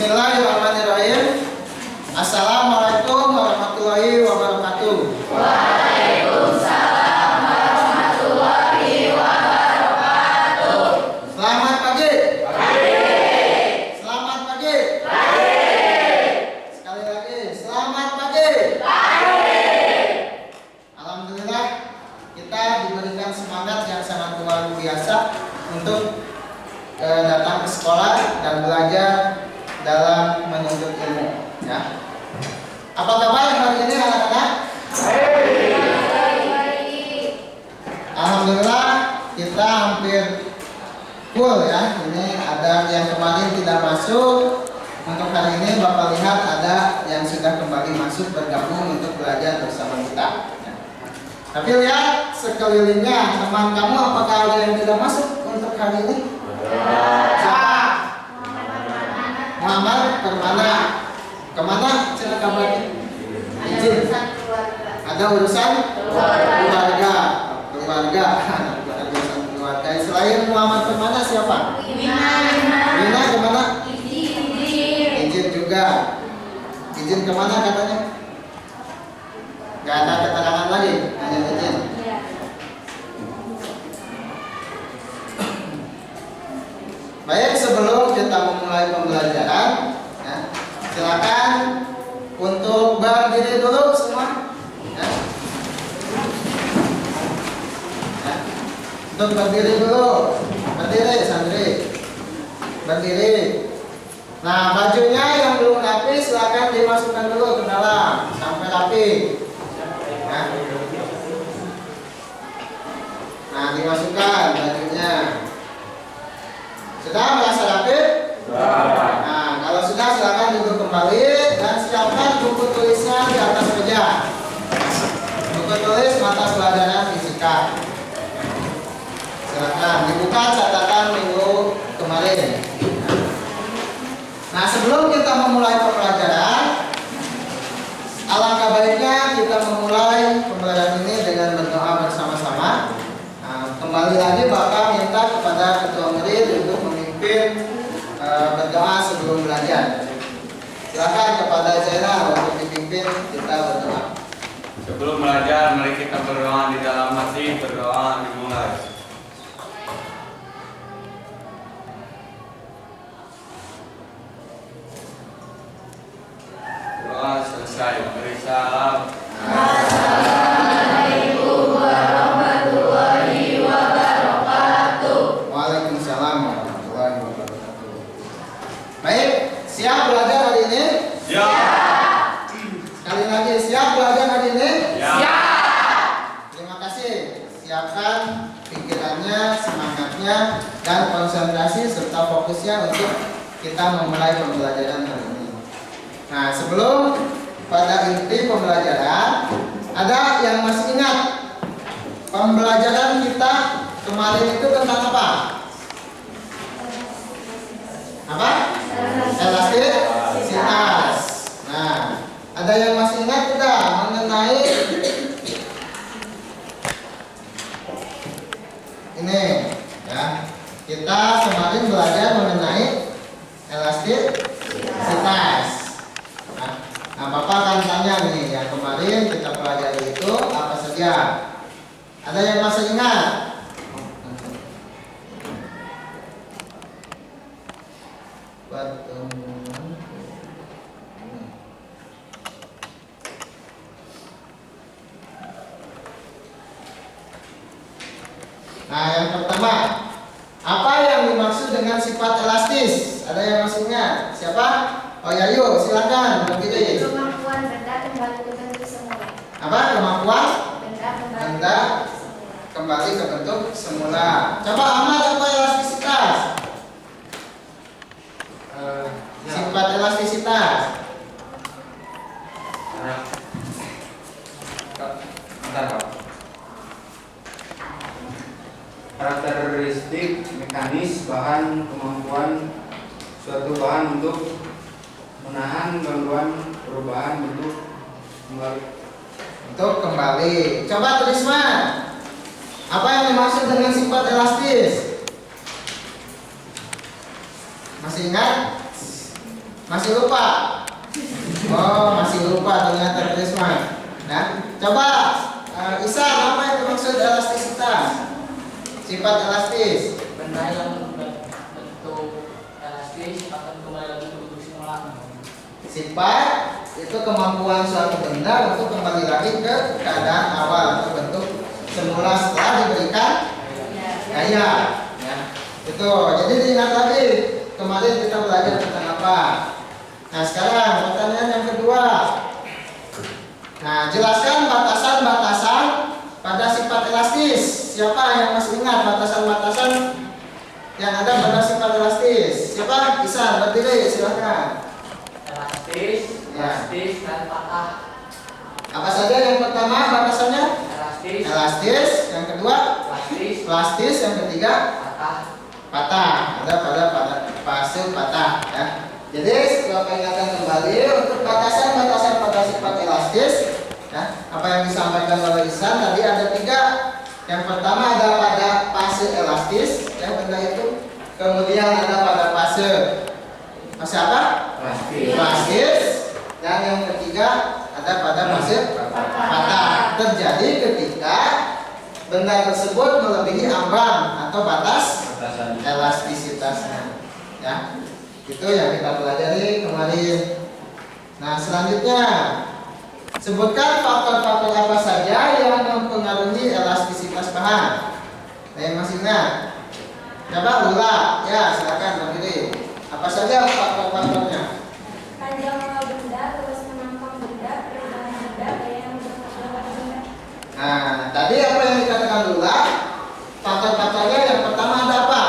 Bismillahirrahmanirrahim. Assalamualaikum warahmatullahi wabarakatuh. Waalaikumsalam warahmatullahi wabarakatuh. Selamat pagi. Pagi. Selamat pagi. Pagi. Sekali lagi, selamat pagi. Pagi. Alhamdulillah kita diberikan semangat yang sangat luar biasa untuk datang ke sekolah dan belajar dalam menuntut ilmu. Ya. Apa kabar hari ini anak-anak? Alhamdulillah kita hampir full ya. Ini ada yang kemarin tidak masuk. Untuk hari ini Bapak lihat ada yang sudah kembali masuk bergabung untuk belajar bersama kita. Ya. Tapi lihat sekelilingnya teman kamu, apakah ada yang tidak masuk untuk hari ini? Siapa? Muhammad Permana. Kemana cara kabarnya? Izin. Ada urusan keluarga. Urusan keluarga. Selain Muhammad Permana siapa? Wina kemana? Izin juga. Izin kemana katanya? Gak ada keterangan lagi, hanya izin. Baik, sebelum kita memulai pembelajaran, ya, silakan untuk berdiri dulu semua. Ya. Ya. Untuk berdiri dulu, berdiri santri, berdiri. Nah, bajunya yang belum rapi silakan dimasukkan dulu ke dalam sampai rapi. Ya. Nah, dimasukkan bajunya. Sudah merasa rapi? Nah, kalau sudah silakan duduk kembali dan siapkan buku tulisnya di atas meja. Buku tulis mata pelajaran fisika. Silakan dibuka catatan minggu kemarin. Nah, sebelum kita memulai pembelajaran, alangkah baiknya kita memulai pembelajaran ini dengan berdoa bersama-sama. Nah, kembali lagi Bapak minta kepada ketua murid untuk berdoa sebelum belajar. Silakan kepada Zainal untuk dipimpin kita berdoa. Sebelum belajar, mari kita berdoa di dalam hati. Berdoa dimulai. Doa selesai. Mari salam. Assalamualaikum warahmatullahi wabarakatuh. Waalaikumsalam warahmatullahi wabarakatuh. Baik, siap belajar hari ini? Ya. Sekali lagi, siap belajar hari ini? Ya. Terima kasih. Siapkan pikirannya, semangatnya, dan konsentrasi serta fokusnya untuk kita memulai pembelajaran hari ini. Nah, sebelum pada inti pembelajaran, ada yang masih ingat pembelajaran kita kemarin itu tentang apa? Apa? Elastisitas. Nah, ada yang masih ingat tidak mengenai ini? Ya, kita kemarin belajar mengenai elastisitas. Nah, Bapak akan tanya nih, yang kemarin kita pelajari itu apa saja? Ada yang masih ingat? Nah, yang pertama, apa yang dimaksud dengan sifat elastis? Ada yang masih ingat? Siapa? Oh ya, yuk silakan berdiri. Kemampuan benda kembali ke bentuk semula. Apa? Kemampuan Benda kembali ke bentuk semula. Coba Ahmad, apa elastisitas? Sifat elastisitas. Karakteristik mekanis bahan, kemampuan suatu bahan untuk menahan gangguan perubahan bentuk kembali. Untuk kembali. Coba Trisma, apa yang dimaksud dengan sifat elastis? Masih ingat? Masih lupa? Oh, masih lupa ternyata Trisma. Nah, coba Isa, apa yang dimaksud elastisitas? Sifat elastis. Benda yang berbentuk elastis akan kembali lagi ke bentuk semula. Sifat itu kemampuan suatu benda untuk kembali lagi ke keadaan awal atau bentuk semula setelah diberikan gaya. Ya, itu. Jadi diingat lagi kemarin kita belajar tentang apa. Nah, sekarang pertanyaan yang kedua. Nah, jelaskan batasan-batasan pada sifat elastis. Siapa yang masih ingat batasan-batasan yang ada pada sifat elastis? Siapa? Bisa berdiri, silakan. Elastis, elastis dan patah. Apa saja yang pertama batasannya? Elastis, Elastis. Yang kedua? elastis, Plastis. Yang ketiga? patah. Patah. Ada pada fase patah. Ya. Jadi setelah peringatan kembali untuk batasan-batasan pada sifat elastis, ya, apa yang disampaikan oleh Ihsan tadi ada 3. Yang pertama ada pada fase elastis, ya benda itu. Kemudian ada pada fase apa? Plastis. Dan yang ketiga ada pada fase patah. Terjadi ketika benda tersebut melebihi ambang atau batas elastisitasnya. Ya. Itu yang kita pelajari kemarin. Nah, selanjutnya sebutkan faktor-faktor apa saja yang mempengaruhi elastisitas bahan. Nah, yang masih ingat? Coba ulang. Ya, silakan berdiri. Apa saja faktor-faktornya? Panjang benda, terus menampang benda, perubahan benda, gaya yang berkembang benda. Nah, tadi apa yang dikatakan Lula? Faktor-faktornya yang pertama ada apa?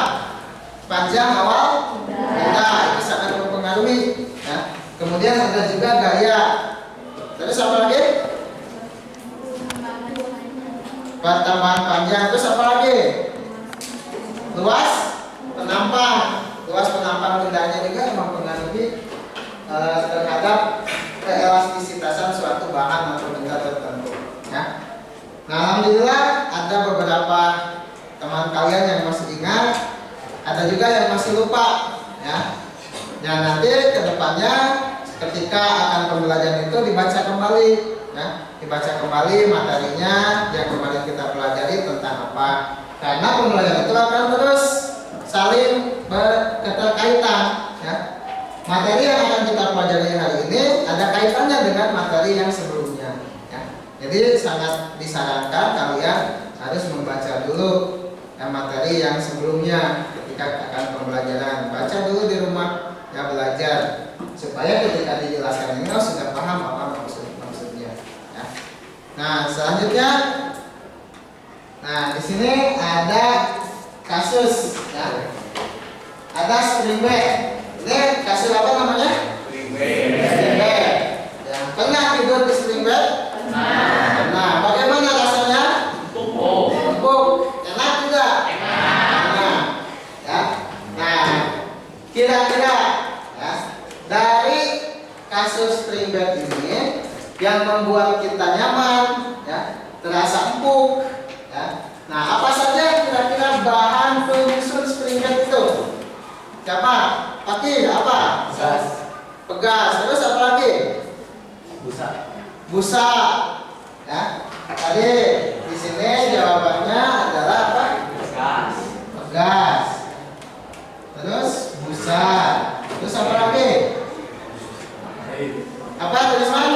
Panjang awal benda, itu sangat mempengaruhi. Ya. Kemudian ada juga gaya. Terus apa lagi? Pertambahan panjang. Terus apa lagi? Luas penampang. Luas penampang bendanya juga mempengaruhi terhadap keelastisitasan suatu bahan atau benda tertentu. Ya. Nah, alhamdulillah ada beberapa teman kalian yang masih ingat, ada juga yang masih lupa. Ya. Dan nanti kedepannya ketika akan pembelajaran itu dibaca kembali, ya, dibaca kembali materinya yang kemarin kita pelajari tentang apa. Karena pembelajaran itu akan terus saling berketerkaitan. Ya. Materi yang akan kita pelajari hari ini ada kaitannya dengan materi yang sebelumnya. Ya. Jadi sangat disarankan kalian harus membaca dulu materi yang sebelumnya ketika akan pembelajaran. Baca dulu di rumah, ya, belajar supaya ketika dijelaskan ini sudah paham apa maksudnya. Ya. Nah, selanjutnya, nah di sini ada kasus, ya. Ada spring bed. Ini kasus apa namanya? Spring Spring bed. Yang pernah tidur di spring bed? Nah, bagaimana rasanya? Empuk. Enak tidak? Enak. Ya. Nah, kira-kira, ya, dari kasus spring bed ini yang membuat kita nyaman, ya, terasa empuk, ya. Nah, apa saja kira-kira bahan penyusun spring bed itu? Siapa? Pakai apa? Pegas. Terus apa lagi? Busa. Ya. Tadi di sini jawabannya adalah apa? Pegas. Terus busa. Terus apa lagi? Apa tulisan?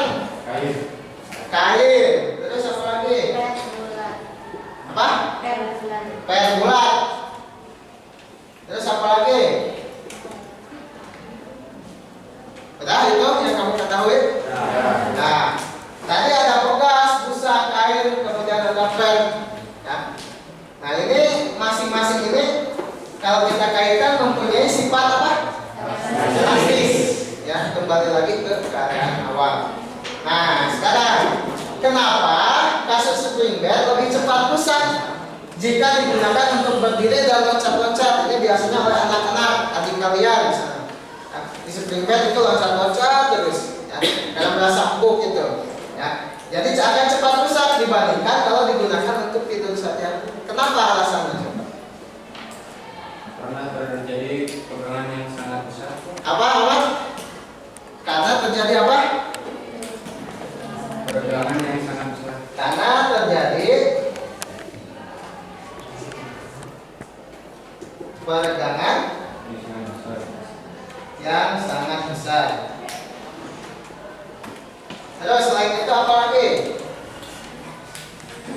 Kain. Terus apa lagi? Per bulan. Apa? Per bulan. Per bulat. Terus apa lagi? Udah itu yang kamu ketahui? Nah, tadi ada pegas, busa, kain, kemudian ada per. Ya. Nah, ini masing-masing ini kalau kita kaitkan mempunyai sifat apa? Elastis. Ya, kembali lagi ke keadaan awal. Nah, sekarang kenapa kasus spring bed lebih cepat rusak jika digunakan untuk berdiri dan loncat-loncat? Ini biasanya oleh anak-anak, adik kalian misalnya. Nah, di spring bed itu loncat-loncat terus, ya, karena merasa empuk gitu. Ya, jadi akan cepat rusak dibandingkan kalau digunakan untuk tidur saja. Kenapa alasannya? Karena terjadi pegangan yang sangat besar. Apa? terjadi apa? Peregangan yang sangat besar. Karena terjadi peregangan yang sangat besar. Terus selain itu apa lagi?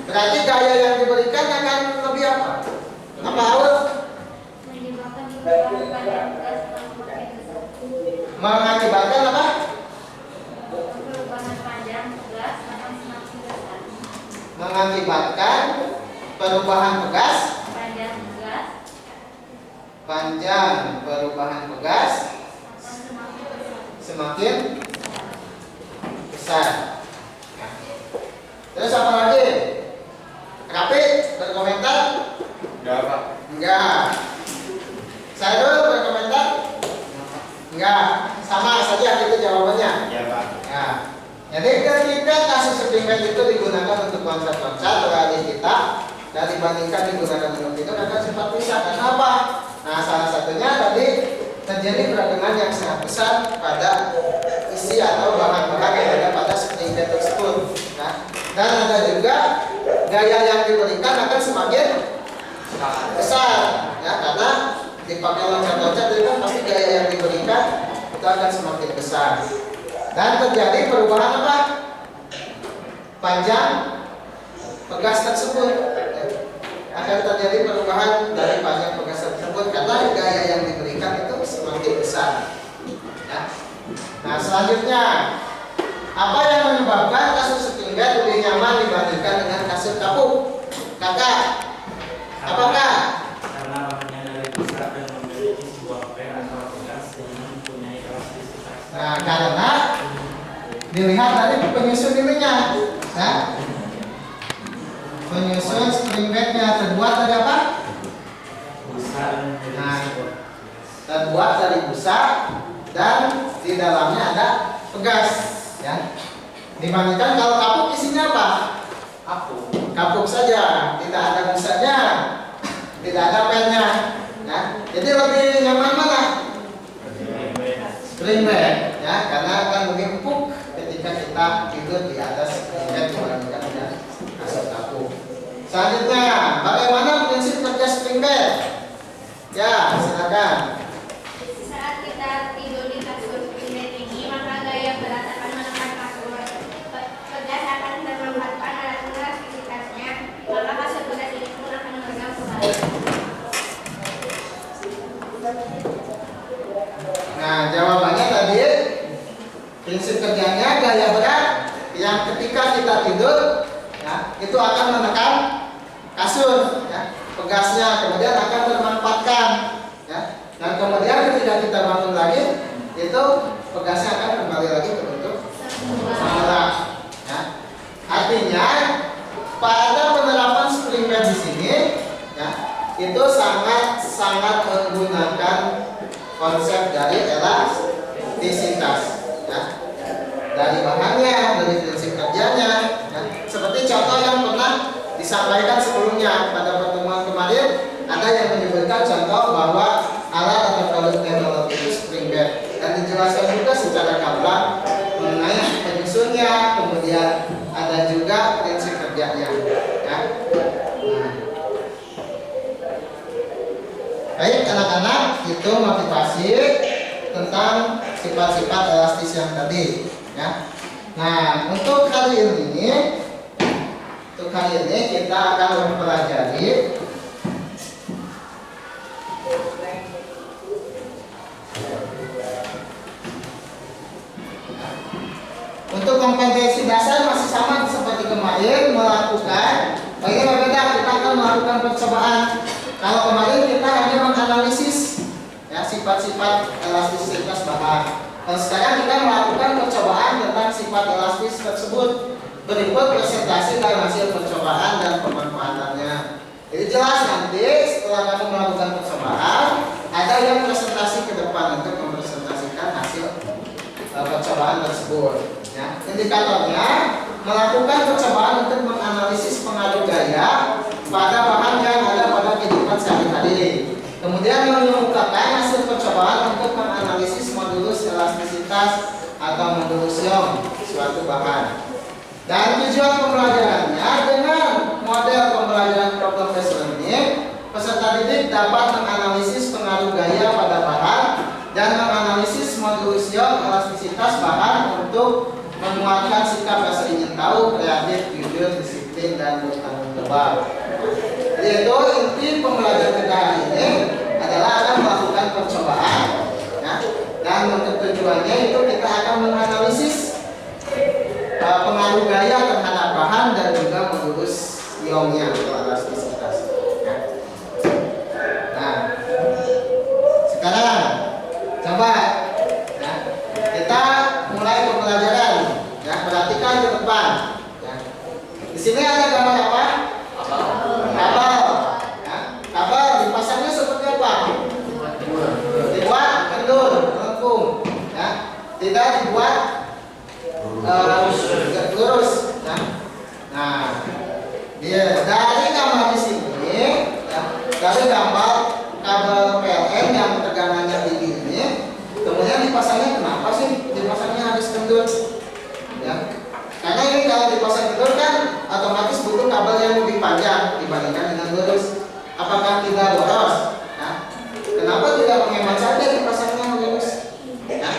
Berarti gaya yang diberikan akan lebih apa? Apa Aul? Menyebabkan perubahan pada gas semakin besar. Mengakibatkan apa? Perubahan panjang gas akan semakin besar. Mengakibatkan perubahan pegas, panjang perubahan pegas akan semakin besar. semakin besar. Ya. Terus apa lagi? Rapi berkomentar? Enggak, Pak. Enggak. Saya dulu berkomentar? Enggak. Sama saja itu jawabannya. Iya, Pak. Ya. Jadi ketika kasus spring itu digunakan untuk konsep-konsep berarti kita dan dibandingkan digunakan untuk itu akan sempat bisa. Kenapa? Nah, salah satunya tadi terjadi peradangan yang sangat besar pada isi atau bahan-bahan yang ada pada spring bed tersebut. Nah, dan ada juga gaya yang diberikan akan semakin besar, ya, karena dipakai loncat-loncat itu kan pasti gaya yang diberikan itu akan semakin besar. Dan terjadi perubahan apa? Panjang pegas tersebut. Akan terjadi perubahan dari panjang pegas tersebut karena gaya yang diberikan itu semakin besar. Ya. Nah, selanjutnya apa yang menyebabkan kasus spring bed lebih nyaman dibandingkan dengan kasur kapuk? Kakak, apakah? Karena bahannya dari pusat dan memiliki sebuah pen atau pegas sehingga mempunyai elastisitas. Nah, karena dilihat dari penyusun ininya, ya. Penyusun spring bednya terbuat dari apa? Busa dan menjadi Nah, sebuah terbuat dari busa dan di dalamnya ada pegas, ya. Dibandingkan kalau kapuk isinya apa? Kapuk saja, tidak ada busanya, tidak ada pennya, ya. Jadi lebih nyaman mana? Spring bed, ya, karena akan lebih empuk ketika kita tidur di atas spring bed dibandingkan dengan kasur kapuk. Selanjutnya, bagaimana prinsip kerja spring bed? Ya, silakan. Saat kita tidur di kasur spring bed ini, maka gaya berat akan menekan kasur. Pegas akan memanfaatkan alat elastisitasnya, maka kasur pegas ini pun akan memegang kembali. Nah, jawabannya tadi prinsip kerjanya gaya berat yang ketika kita tidur, ya, itu akan menekan kasur, ya, pegasnya kemudian akan bermanfaatkan, ya, dan kemudian ketika kita bangun lagi itu pegasnya akan kembali lagi ke bentuk semula, ya. Artinya pada penerapan spring bed di sini, ya, itu sangat menggunakan konsep dari elastisitas, ya, dari bahannya, dari prinsip kerjanya, ya. Seperti contoh yang pernah disampaikan sebelumnya pada pertemuan kemarin, ada yang menyebutkan contoh bahwa alat atau produk teknologi itu spring bed dan dijelaskan juga secara gamblang mengenai penyusunnya, kemudian ada juga prinsip kerjanya, ya. Nah. Baik anak-anak, itu motivasi tentang sifat-sifat elastis yang tadi, ya. Nah, untuk kali ini kita akan mempelajari untuk kompetensi dasar masih sama seperti kemarin, melakukan. Ini berbeda, kita akan melakukan percobaan. Kalau kemarin kita hanya menganalisis, ya, sifat-sifat elastisitas bahan. Dan sekarang kita melakukan percobaan tentang sifat elastis tersebut. Berikut presentasi dan hasil percobaan dan pemanfaatannya. Jadi jelas nanti setelah kamu melakukan percobaan, ada yang presentasi ke depan untuk mempresentasikan hasil percobaan tersebut. Ya, indikatornya melakukan percobaan untuk menganalisis pengaruh gaya pada bahan yang ada pada kehidupan sehari-hari. Kemudian mengemukakan hasil percobaan untuk menganalisis modulus elastisitas atau modulus mengelusium suatu bahan. Dan tujuan pembelajarannya dengan model pembelajaran problem based learning, peserta didik dapat menganalisis pengaruh gaya pada bahan dan menganalisis mengelusium elastisitas bahan untuk menguatkan sikap rasa ingin tahu, kreatif, jujur, disiplin, dan bertanggung jawab. Yaitu inti pembelajaran kita hari ini adalah akan melakukan percobaan, ya, dan untuk tujuannya itu kita akan menganalisis pengaruh gaya terhadap bahan dan juga mengurus iongnya atau elastisitas. Ya. Nah, sekarang coba ya, kita mulai pembelajaran. Ya, perhatikan ke depan. Ya. Di sini ada gambar apa? Kabel. Ya. Kabel dipasangnya seperti apa? Dibuat kendur, melengkung. Ya. Tidak dibuat lurus. Ya. Nah, dia dari gambar di sini, ya, dari gambar kabel PLN yang tegangannya tinggi ini, kemudian dipasangnya kenapa sih dipasangnya harus kendur? Ya. Karena ini kalau dipasang kendur kan otomatis butuh kabel yang lebih panjang dibandingkan dengan lurus. Apakah tidak boros? Ya. Kenapa tidak menghemat saja dipasangnya lurus? Ya.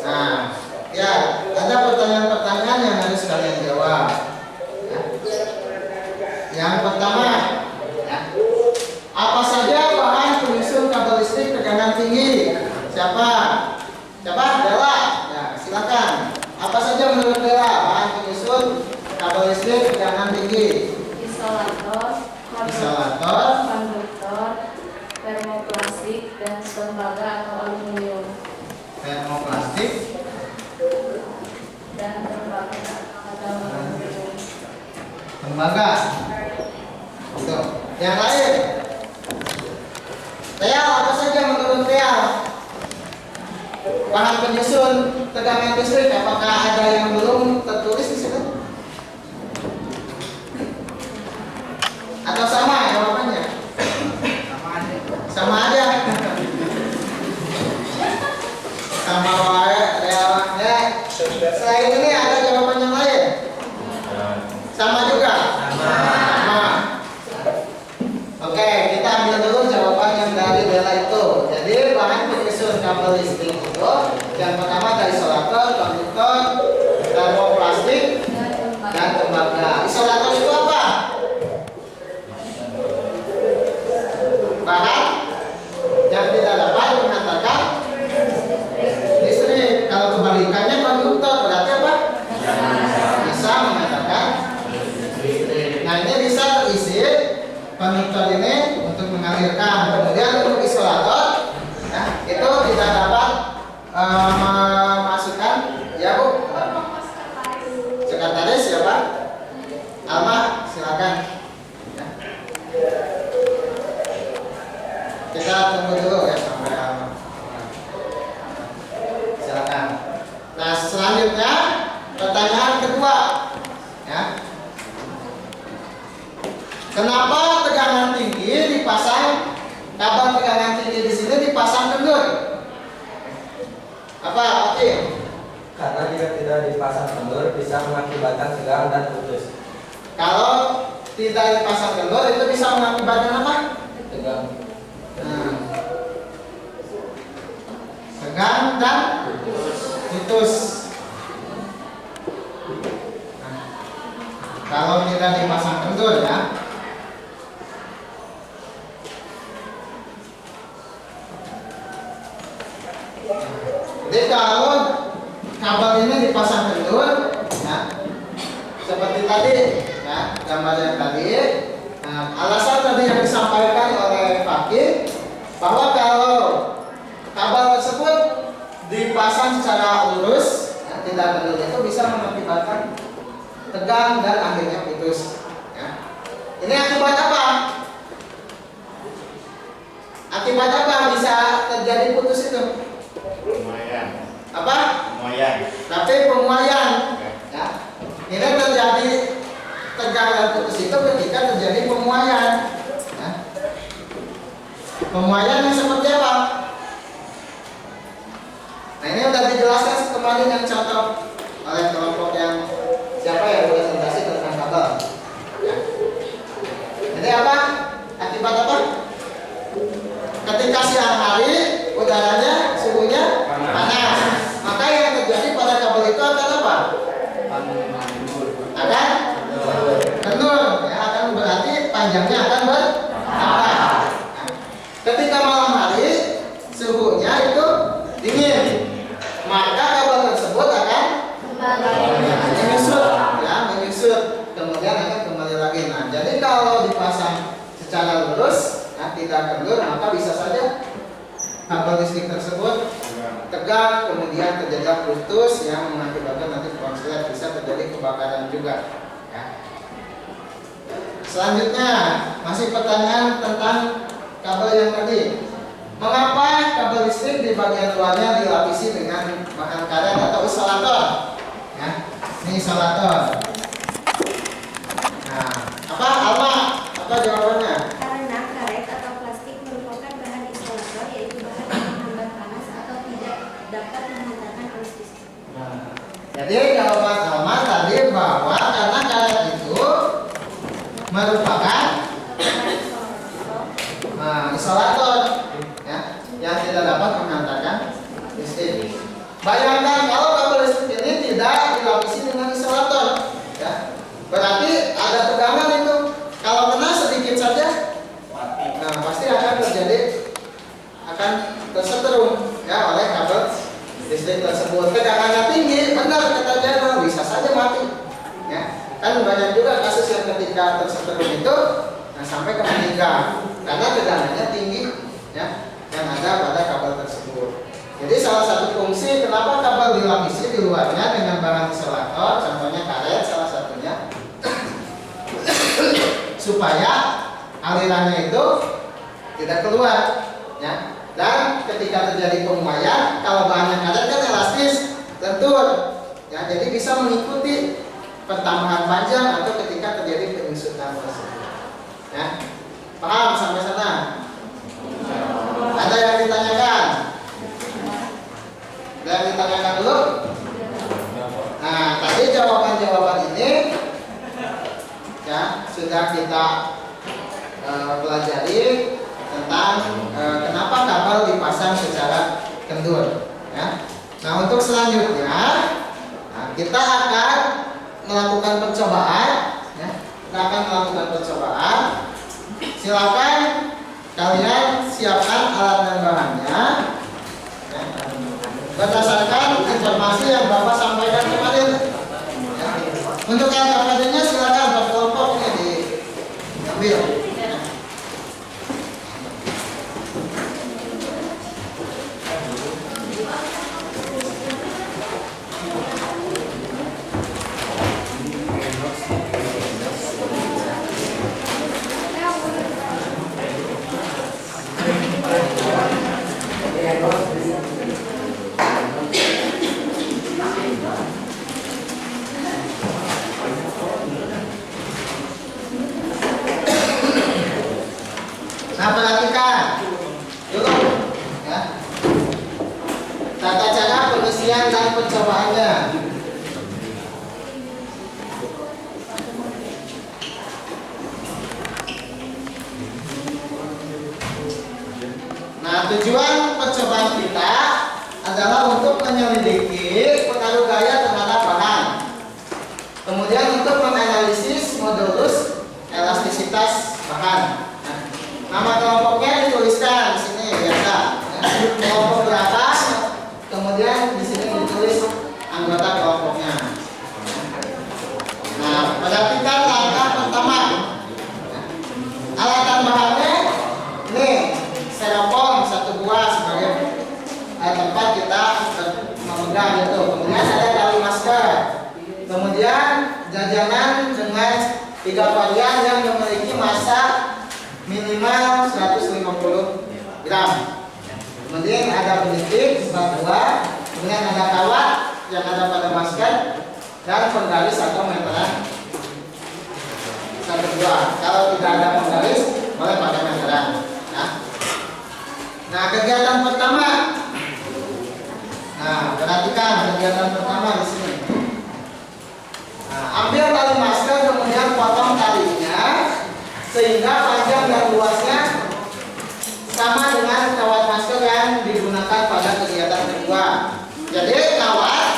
Nah, ya ada pertanyaan-pertanyaan yang harus kalian jawab. Ya. Yang pertama, ya, apa saja bahan penyusun kabel listrik tegangan tinggi? Siapa? Siapa? Bella. Ya, silakan. Apa saja menurut Bella bahan penyusun kabel listrik tegangan tinggi? Isolator, konduktor, termoplastik, dan tembaga atau aluminium. Termoplastik Dan tembaga atau aluminium. tembaga. Itu. Yang lain? Real, apa saja menurut Real? Bahan penyusun tegangan listrik, apakah ada yang belum tertulis di situ? Atau sama jawabannya? Sama aja. Sama wae, Real. Ya. Selain ini ada jawaban yang lain? Sama juga? Sama. Oke, kita ambil dulu jawaban yang dari Bella itu. Jadi bahan penyusun kabel listrik itu yang pertama dari isolator, konduktor, termoplastik, dan tembaga. Isolator itu apa? Bahan yang tidak dapat menghantarkan listrik. Kalau kebalikannya konduktor berarti apa? Bisa menghantarkan listrik. Nah, ini bisa terisi konduktor ini untuk mengalirkan. Kemudian untuk isolator, ya, itu tidak dapat memasukkan, ya Bu. Sekretaris siapa? Alma, silakan. Ya. Kita tunggu dulu ya sampai Alma. Silakan. Nah, selanjutnya pertanyaan kedua, ya. Kenapa tegangan tinggi dipasang, kabel tegangan tinggi di sini dipasang kendur? Apa, Oke? Karena jika tidak dipasang kendur bisa mengakibatkan tegang dan putus. Kalau tidak dipasang kendur itu bisa mengakibatkan apa? Tegang. Nah, tegang dan putus. Nah, kalau tidak dipasang kendur, ya. Jadi kalau kabel ini dipasang kendur, ya, seperti tadi, ya, gambar yang tadi. Nah, alasan tadi yang disampaikan oleh Fakih bahwa kalau kabel tersebut dipasang secara lurus, ya, tidak kendur, itu bisa mengakibatkan tegang dan akhirnya putus. Ya. Ini akibat apa? Akibat apa bisa terjadi putus itu? Lumayan. Apa? Lumayan. Tapi pemuaian, ya. Ini terjadi tegang dan putus itu ketika terjadi pemuaian. Ya. Pemuaian yang seperti apa? Nah ini udah dijelaskan kemarin yang contoh oleh kelompok yang siapa yang presentasi tentang kabel. Ya. Jadi apa? Akibat apa? Ketika siang hari udaranya suhunya panas, maka yang terjadi pada kabel itu akan apa? Akan kendur, ya, akan berarti panjangnya akan bertambah. Ketika malam hari suhunya itu dingin, maka kabel tersebut akan menyusut, ya, menyusut, kemudian akan kembali lagi. Nah, jadi kalau dipasang secara lurus, ya, tidak kendur, maka bisa saja kabel listrik tersebut tegak, kemudian terjadi putus yang mengakibatkan nanti konslet, bisa terjadi kebakaran juga. Ya. Selanjutnya masih pertanyaan tentang kabel yang tadi. Mengapa kabel listrik di bagian luarnya dilapisi dengan bahan karet atau isolator? Ya, ini isolator. Nah, apa Alma? Apa jawabannya? Karena karet atau plastik merupakan bahan isolator, yaitu bahan yang menghambat panas atau tidak dapat menghantarkan arus listrik. Nah, jadi jawaban Alma tadi bahwa karena karet itu merupakan isolator, ya, yang tidak dapat menghantarkan listrik. Bayangkan kalau kabel listrik ini tidak dilapisi dengan isolator, ya, berarti ada tegangan itu. Kalau kena sedikit saja, nah pasti akan terjadi, akan tersetrum, ya, oleh kabel listrik tersebut. Tegangannya tinggi, benar kata Jenderal, bisa saja mati. Ya, kan banyak juga kasus yang ketika tersetrum itu, nah, sampai ke meninggal karena tegangannya tinggi, ya, yang ada pada kabel tersebut. Jadi salah satu fungsi kenapa kabel dilapisi di luarnya dengan bahan isolator, contohnya karet salah satunya, supaya alirannya itu tidak keluar, ya. Dan ketika terjadi penguaian, kalau bahannya karet kan elastis, lentur, ya, jadi bisa mengikuti pertambahan panjang atau ketika terjadi penyusutan tersebut. Ya, paham sampai sana? Ada yang ditanyakan? Ada yang ditanyakan dulu? Nah, tadi jawaban-jawaban ini, ya, sudah kita pelajari tentang kenapa kabel dipasang secara kendur, ya. Nah, untuk selanjutnya, nah, kita akan melakukan percobaan, ya. Kita akan melakukan percobaan. Silakan kalian siapkan alat dan bahannya, ya, berdasarkan informasi yang Bapak sampaikan kemarin, ya. Untuk LKPD-nya silakan berkelompok ini diambil. Nah, perhatikan dulu, ya, tata cara pengisian dan percobaannya. Nah, tujuan percobaan kita adalah untuk menyelidiki pengaruh gaya terhadap bahan, kemudian untuk menganalisis modulus elastisitas bahan. Nama kelompoknya dituliskan di sini biasa. Kelompok berapa? Kemudian di sini ditulis anggota kelompoknya. Nah, perhatikan langkah pertama. Alat tambahannya ini styrofoam 1 buah sebagai tempat kita memegang itu. Kemudian ada tali masker. Kemudian jajanan dengan 3 varian yang memiliki massa minimal 150 gram. Kemudian ada penyitik 4 buah, kemudian ada kawat yang ada pada masker dan penggaris atau meteran 1 buah. Kalau tidak ada penggaris boleh pakai meteran. Nah, kegiatan pertama. Nah, kegiatan pertama di sini. Nah, ambil tali masker kemudian potong talinya sehingga panjang dan luasnya sama dengan kawat masker yang digunakan pada kegiatan kedua. Jadi kawat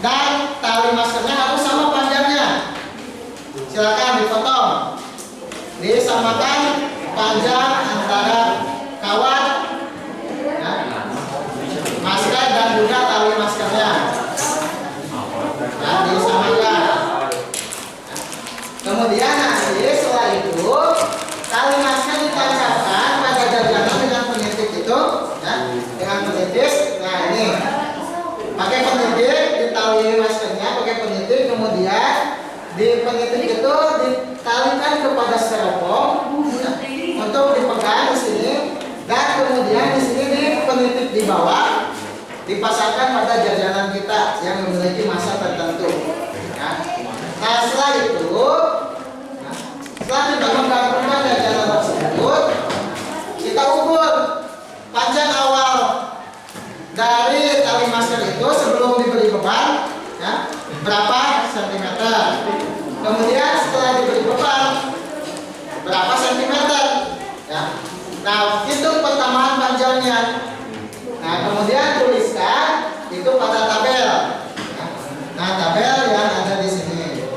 dan tali maskernya harus sama panjangnya. Silakan dipotong. Disamakan panjang antara kawat ya, masker dan juga tali maskernya. Nah, disamakan. Kemudian nanti setelah itu tali masker ditancapkan pada jajanan dengan penitik itu, ya, dengan penitis. Nah ini pakai penitik di tali maskernya, pakai penitik, kemudian di penitik itu ditalikan kepada styrofoam ya, untuk dipegang di sini, dan kemudian di sini di penitik di bawah dipasangkan pada jajanan kita yang memiliki massa tertentu. Ya. Nah setelah itu, setelah kita menggabungkan jajanan tersebut, kita ukur panjang awal dari tali masker itu sebelum diberi beban, ya, berapa sentimeter. Kemudian setelah diberi beban, berapa sentimeter. Ya. Nah, hitung pertambahan panjangnya. Nah, kemudian tuliskan itu pada tabel. Ya. Nah, tabel yang ada di sini.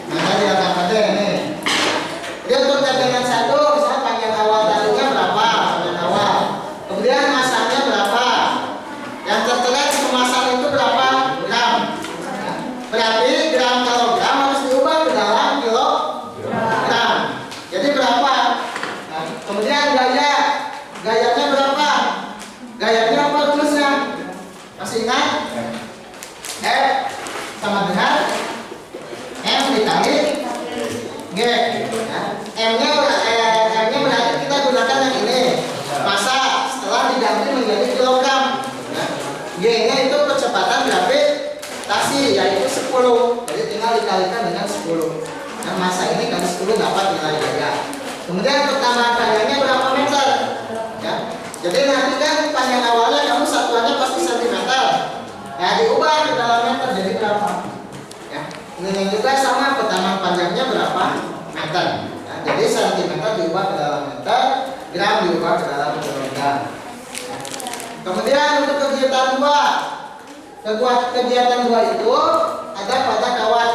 Nah, di atas ini. Jadi untuk jajanan satu, misalnya panjang awal talinya berapa, panjang awal. Kemudian masanya berapa. Yang tertera di kemasan itu berapa gram. Berarti gram kilogram harus diubah ke dalam kilogram. Jadi berapa? Nah, kemudian gayanya berapa? Gayanya apa tulisnya? Masih ingat? F sama dengan M dikali G. Ya. M-nya berarti kita gunakan yang ini. Massa setelah diganti menjadi kilogram. Ya. G-nya itu kecepatan gravitasi yaitu 10. Jadi tinggal dikalikan dengan 10. Nah, massa ini kali 10 dapat nilai gaya. Kemudian pertambahan panjangnya berapa meter? Ya. Jadi nanti kan panjang awalnya kamu satuannya pasti sentimeter. Ya, diubah ke dalam meter jadi berapa? Ya. Ini juga sama, pertambahan panjangnya berapa meter. Ya, jadi sentimeter diubah ke dalam meter, gram diubah ke dalam kilogram. Ya. Kemudian untuk kegiatan 2, kegiatan 2 itu ada pada kawat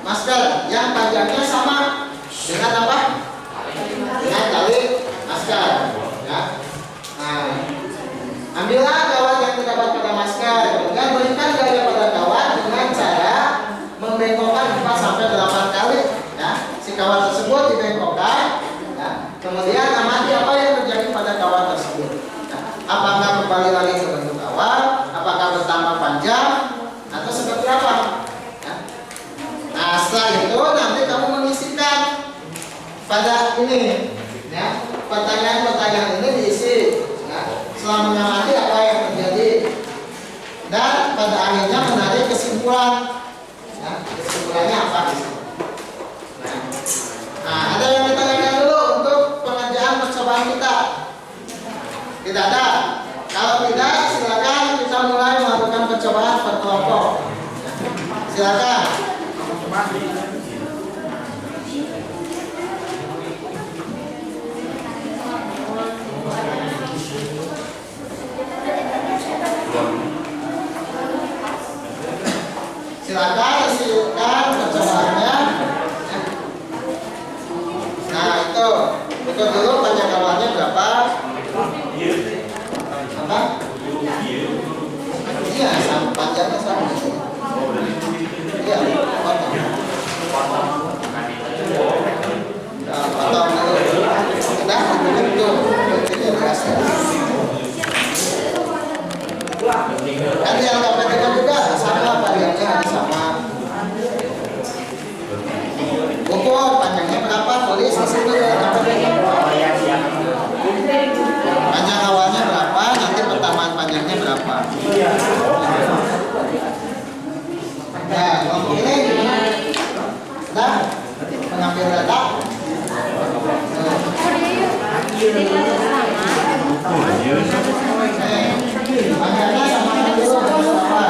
masker yang panjangnya sama dengan apa? Dengan tali masker. Ya. Nah, ambillah kawat yang terdapat pada masker, kemudian berikan gaya pada kawat dengan cara membengkokkan 4 sampai 8 kali. Ya. Si kawat tersebut dibengkokkan. Ya. Kemudian amati apa yang terjadi pada kawat tersebut. Ya. Apakah kembali lagi ke bentuk awal? Apakah bertambah panjang? Atau seperti apa? Ya. Nah, setelah itu nanti kamu mengisikan pada ini, ya, pertanyaan-pertanyaan ini diisi. Ya, setelah mengamati apa yang terjadi, dan pada akhirnya menarik kesimpulan. Ya, kesimpulannya apa? Nah, ada yang ditanyakan dulu untuk pengerjaan percobaan kita? Tidak ada. Kalau tidak, silakan kita mulai melakukan percobaan per kelompok. Silakan. Silakan isikan percobaannya. Nah itu dulu panjang awalnya berapa? Apa? Iya, panjangnya sama. Iya, potong. Nah, potong dulu. Kita bentuk ini berhasil. Kan yang KPTK juga sama panjangnya sama. Ukur panjangnya berapa, tulis di situ ya KPTK. Panjang awalnya berapa, nanti pertambahan panjangnya berapa. Nah, kelompok ini nah, mengambil data. Panjangnya sama dulu berapa?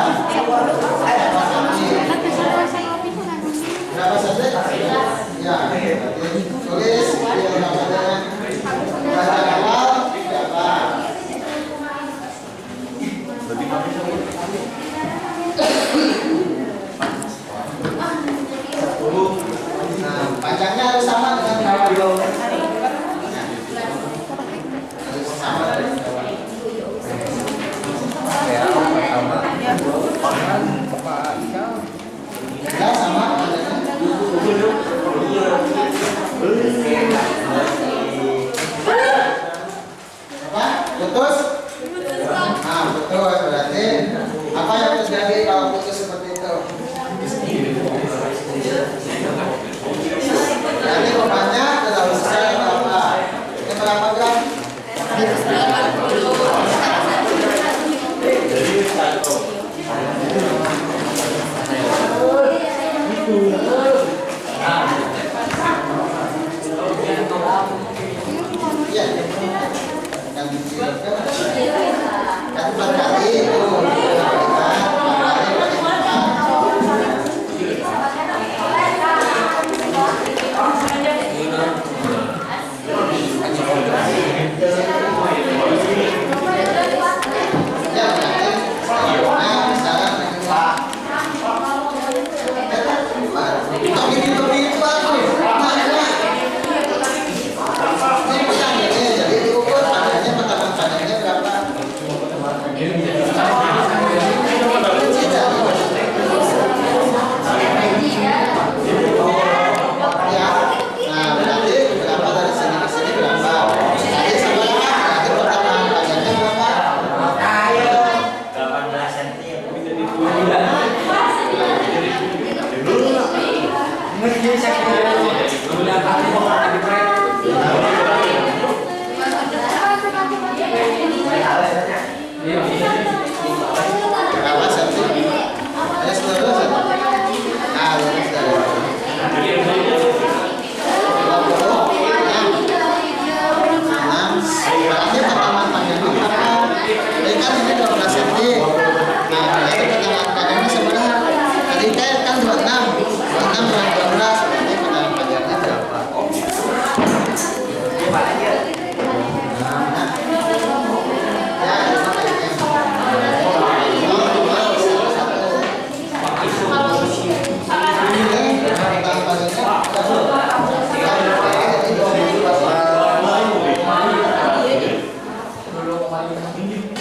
Putus? Nah, putus berarti apa yang terjadi kalau putus seperti itu? Berarti bebannya terlalu besar berapa? Ini berapa gram? Iya. Kan 4 kali itu.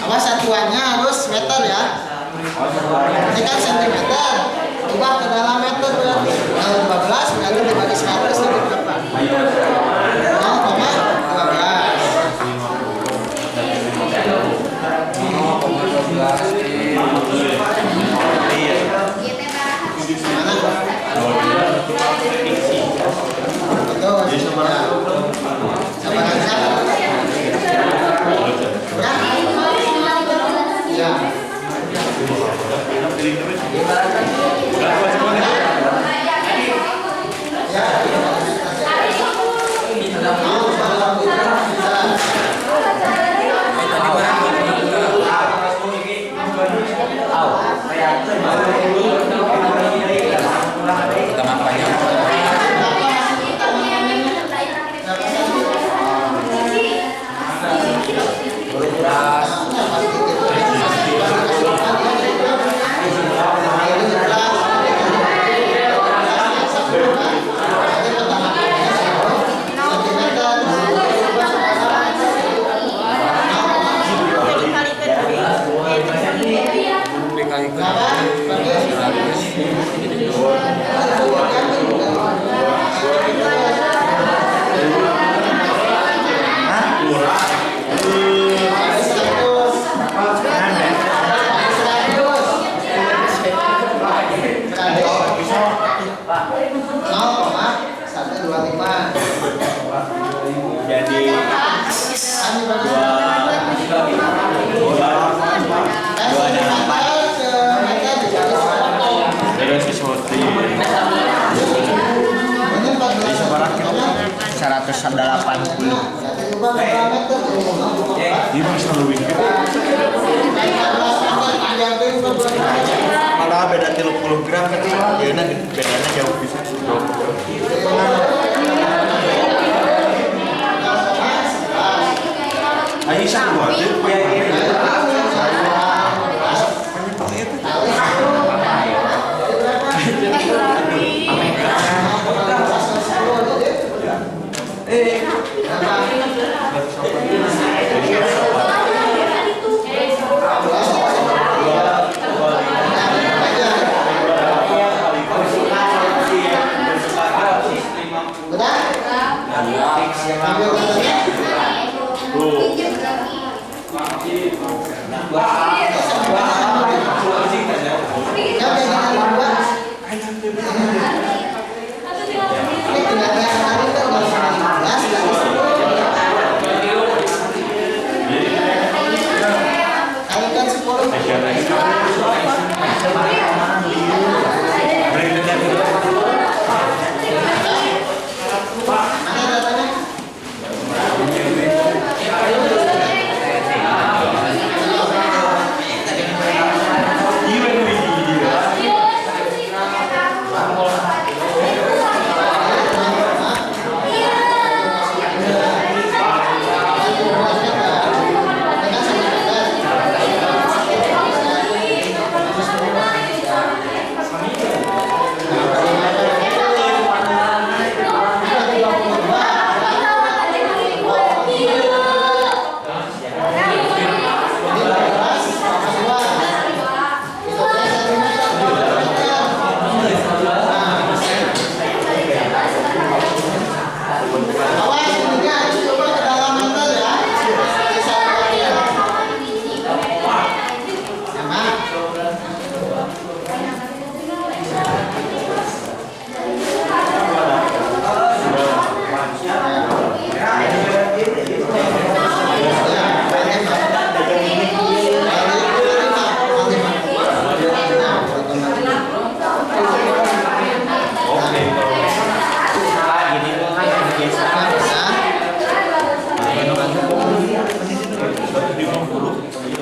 Awas satuannya harus meter ya. Ini kan sentimeter. Ubah ke dalam meter berarti. Kalau 12 berarti dibagi 100 jadi berapa? 180. Malah beda 30 gram kan bedanya jauh bisa. Ayo sama kan 10. Mana datanya?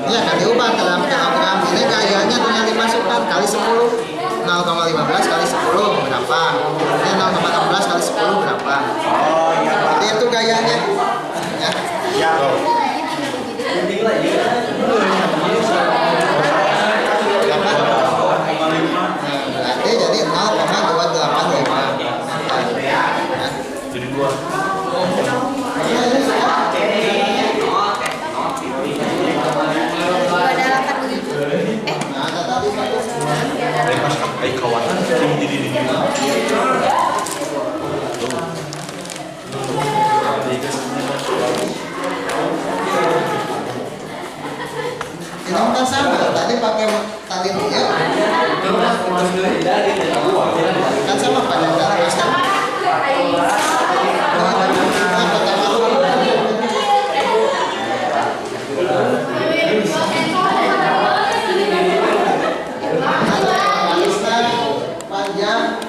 Iya kan diubah dalam kilogram ini gayanya tinggal dimasukkan kali 10. 0,15 kali 10 berapa? Ini 0,16 kali 10 berapa? Oh iya Pak. Jadi itu gayanya. Ya. Ya. Berarti jadi 0,285. Jadi 2. Nah, tadi Pas pakai kawan. Jadi. ini kan sama. Tadi pakai tali minyak. Kan sama pada atas kan. Panjang.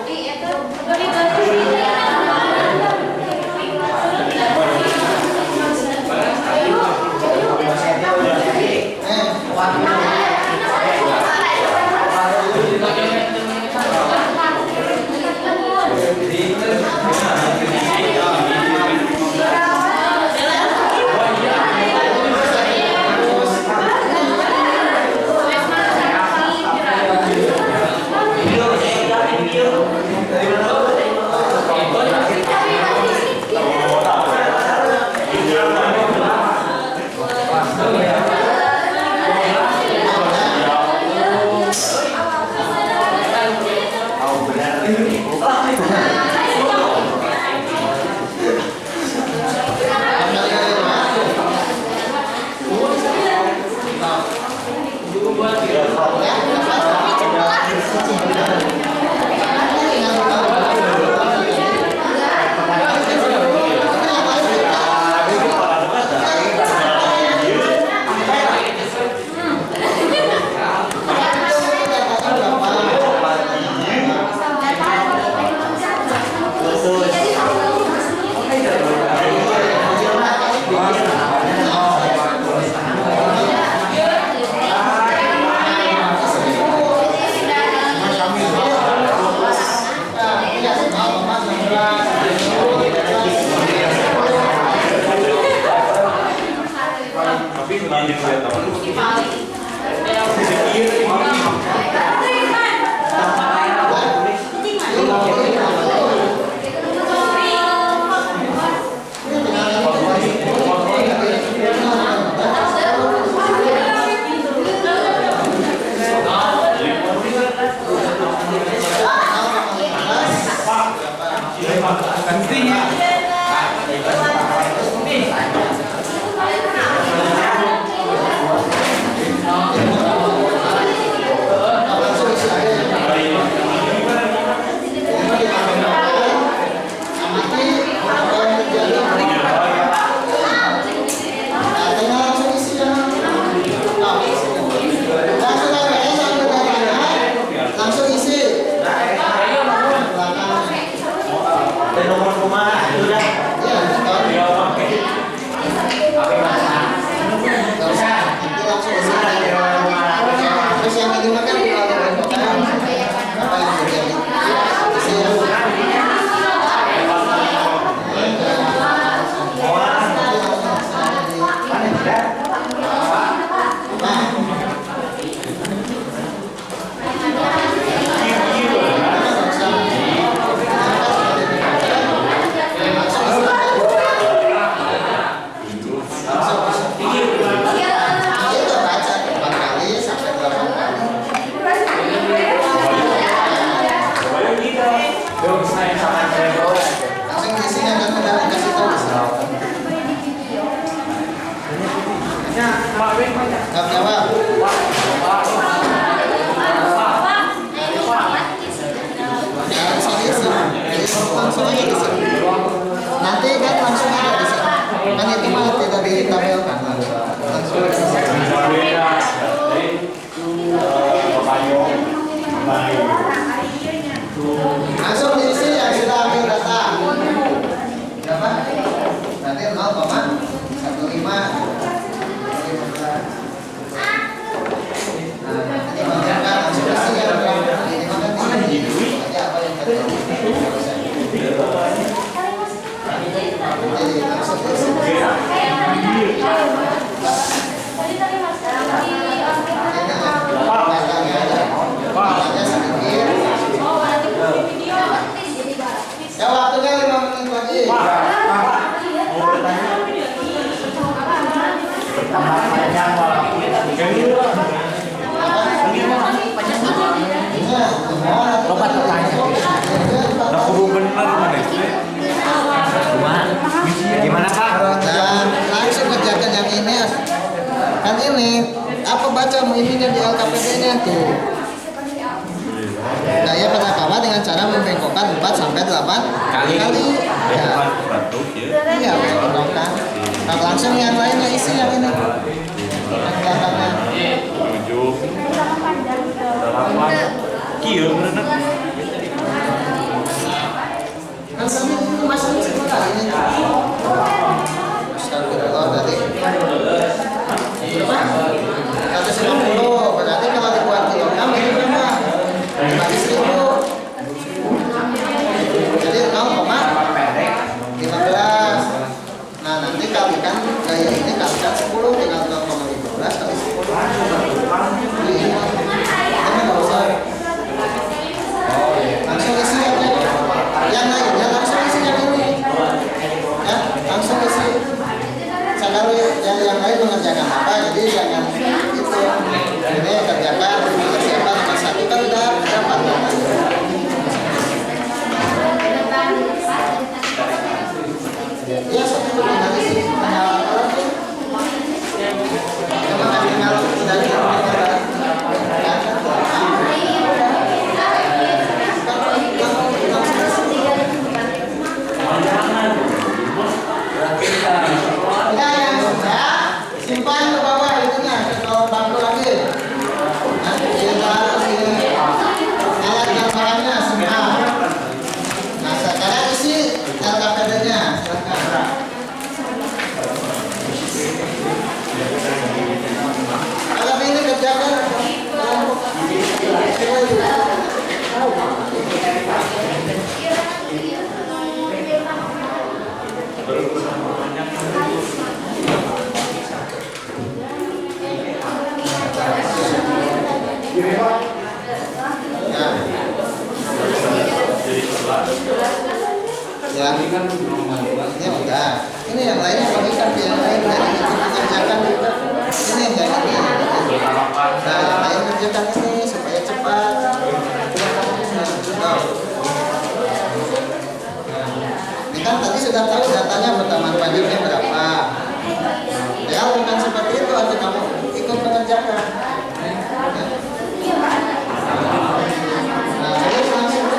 Jawab jawab. Langsung aja di sini. Nanti kan langsung aja di sini. Kan itu mah tidak ditabelkan. Langsung aja di sini. Langsung diisi yang sudah ambil data. Berapa? Berarti 0,15. Ini mengerjakan langsung isi yang berapa? Ini makan tinggi. Aja apa yang terjadi? Jadi langsung isi. Ya waktunya 5 menit lagi. Lompat pertanyaan. Nah, kudu bener mana itu? Gimana Kak? Dan langsung kerjakan yang ini. Kan ini apa baca ininya di LKPD-nya tuh. Daya penangkapan dengan cara membengkokkan 4 sampai 8 kali. Ya. Iya, bengkokkan. Nah, langsung yang lainnya isi yang ini. Yang belakangnya. 7 8 kieu bener. Kan kami masuk sekolah ini. Astagfirullah tadi. 150 berarti kalau dibuat kilogram ini berapa? Bagi 1000. Jadi 0,15. Nah nanti kalikan gaya ini kalikan 10 tinggal 0,15 kali 10. Ini nggak usah. Langsung isi yang lainnya langsung isi yang ini. Ya langsung isi. Kalau yang lain mengerjakan apa, jadi jangan itu. Ini kerjakan siapa nomor 1 kan udah dapat. Ya satu nanti sih tinggal orang tuh. Cuma kan tinggal dari simpan ke bawah itunya ke bangku lagi. Alat gambarannya simpan. Nah sekarang isi LKPD-nya. Silakan. Kalau ini kerjakan ya, ini udah. Ini yang lain bagikan ke yang lain. Jadi kerjakan juga. Ini yang ini. Nah, yang lain kerjakan ini supaya cepat. Ini kan tadi sudah tahu datanya pertemuan pajaknya berapa. Ya, bukan seperti itu. Atau kamu ikut mengerjakan. Nah, jadi langsung.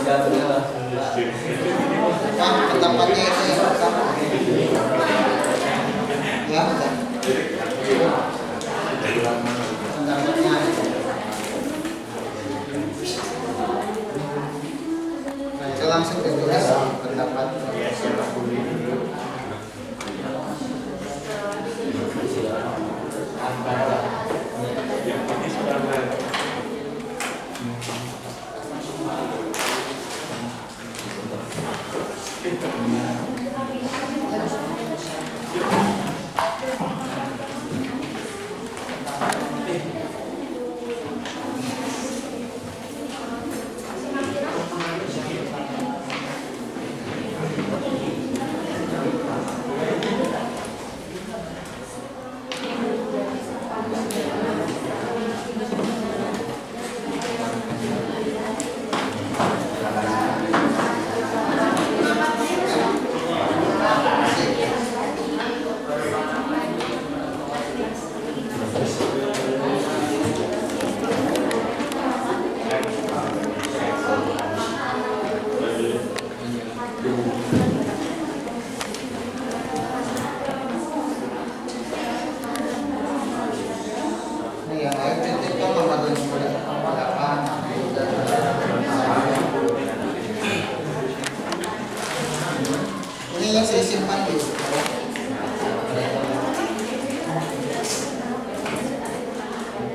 Nah, pendapatnya itu yang pertama. Ya, udah. Pendapatnya. Nah, itu langsung ditulis pendapat. Ini yang lain titik itu nomor 28. Ini yang saya simpan dulu.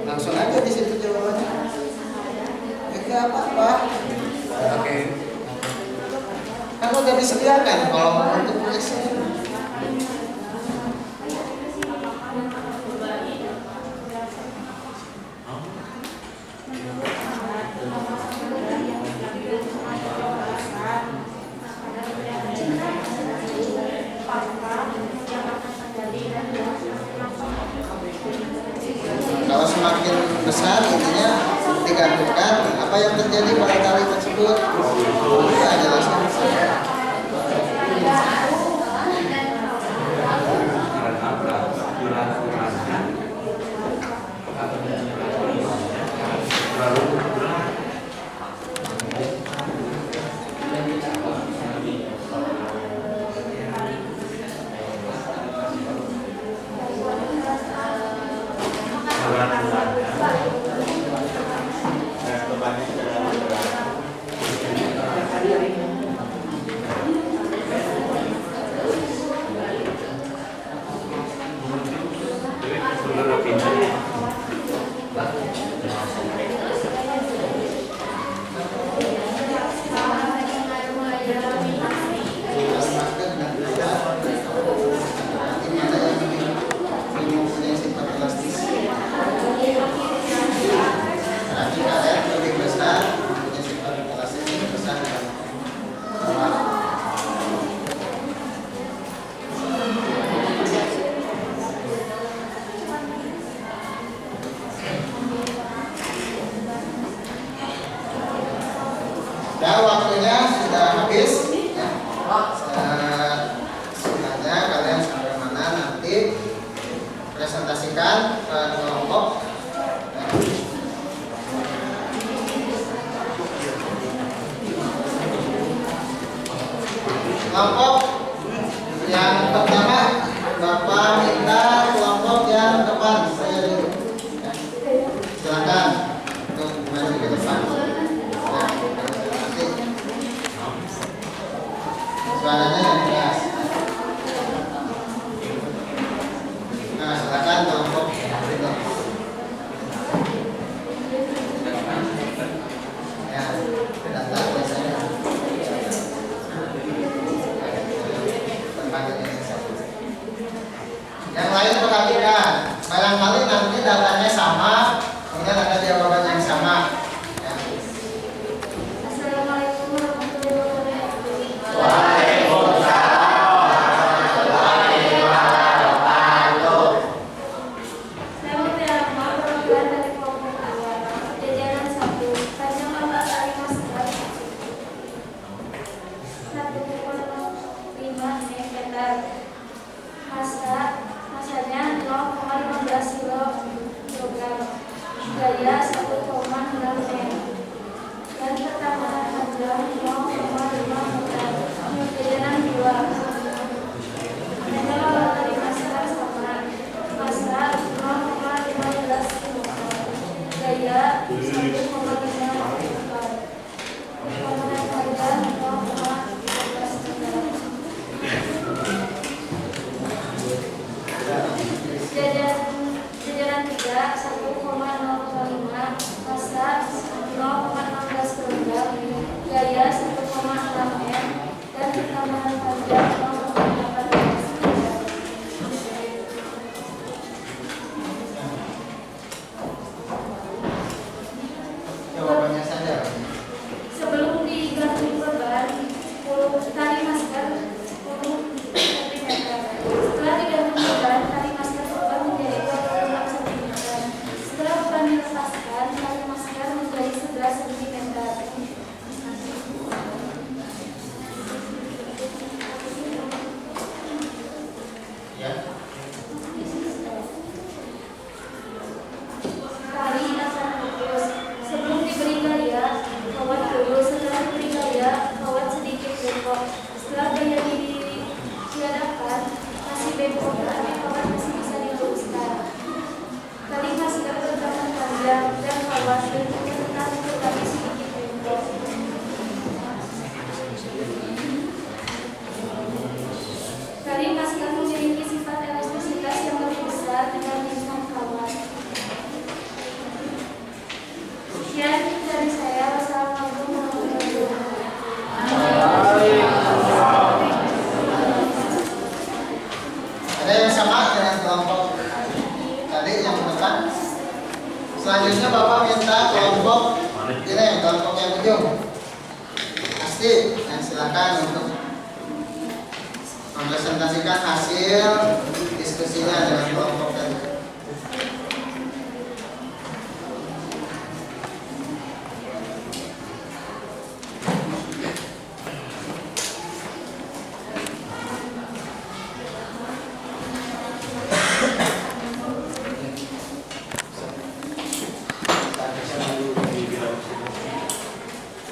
Langsung aja di situ jawabannya. Enggak apa-apa. Oke. Kan udah disediakan kalau mau untuk tulisnya. Kalau semakin besar intinya digantungkan apa yang terjadi pada tali tersebut. Itu adalah ya, waktunya sudah habis ya. Sebenarnya kalian sampai mana nanti presentasikan ke kelompok ya. Kelompok yang pertama Bapak minta kelompok yang depan saya dulu ya. Silakan untuk maju ke depan. Suaranya yang keras. Nah, silakan kelompok itu. Ya, datang biasanya. Yang lain perhatikan, barangkali nanti datanya sama, kemudian ada jawaban yang sama. Ya. Assalamualaikum warahmatullahi wabarakatuh. Saya Mutiara perwakilan dari kelompok 2, jajaran 1, Tanjung Bapak Kalimas 1,5 meter. Masanya 0,15 kg. Gaya 1,9 Sip, nah silakan untuk mempresentasikan hasil diskusinya dengan kelompok tadi.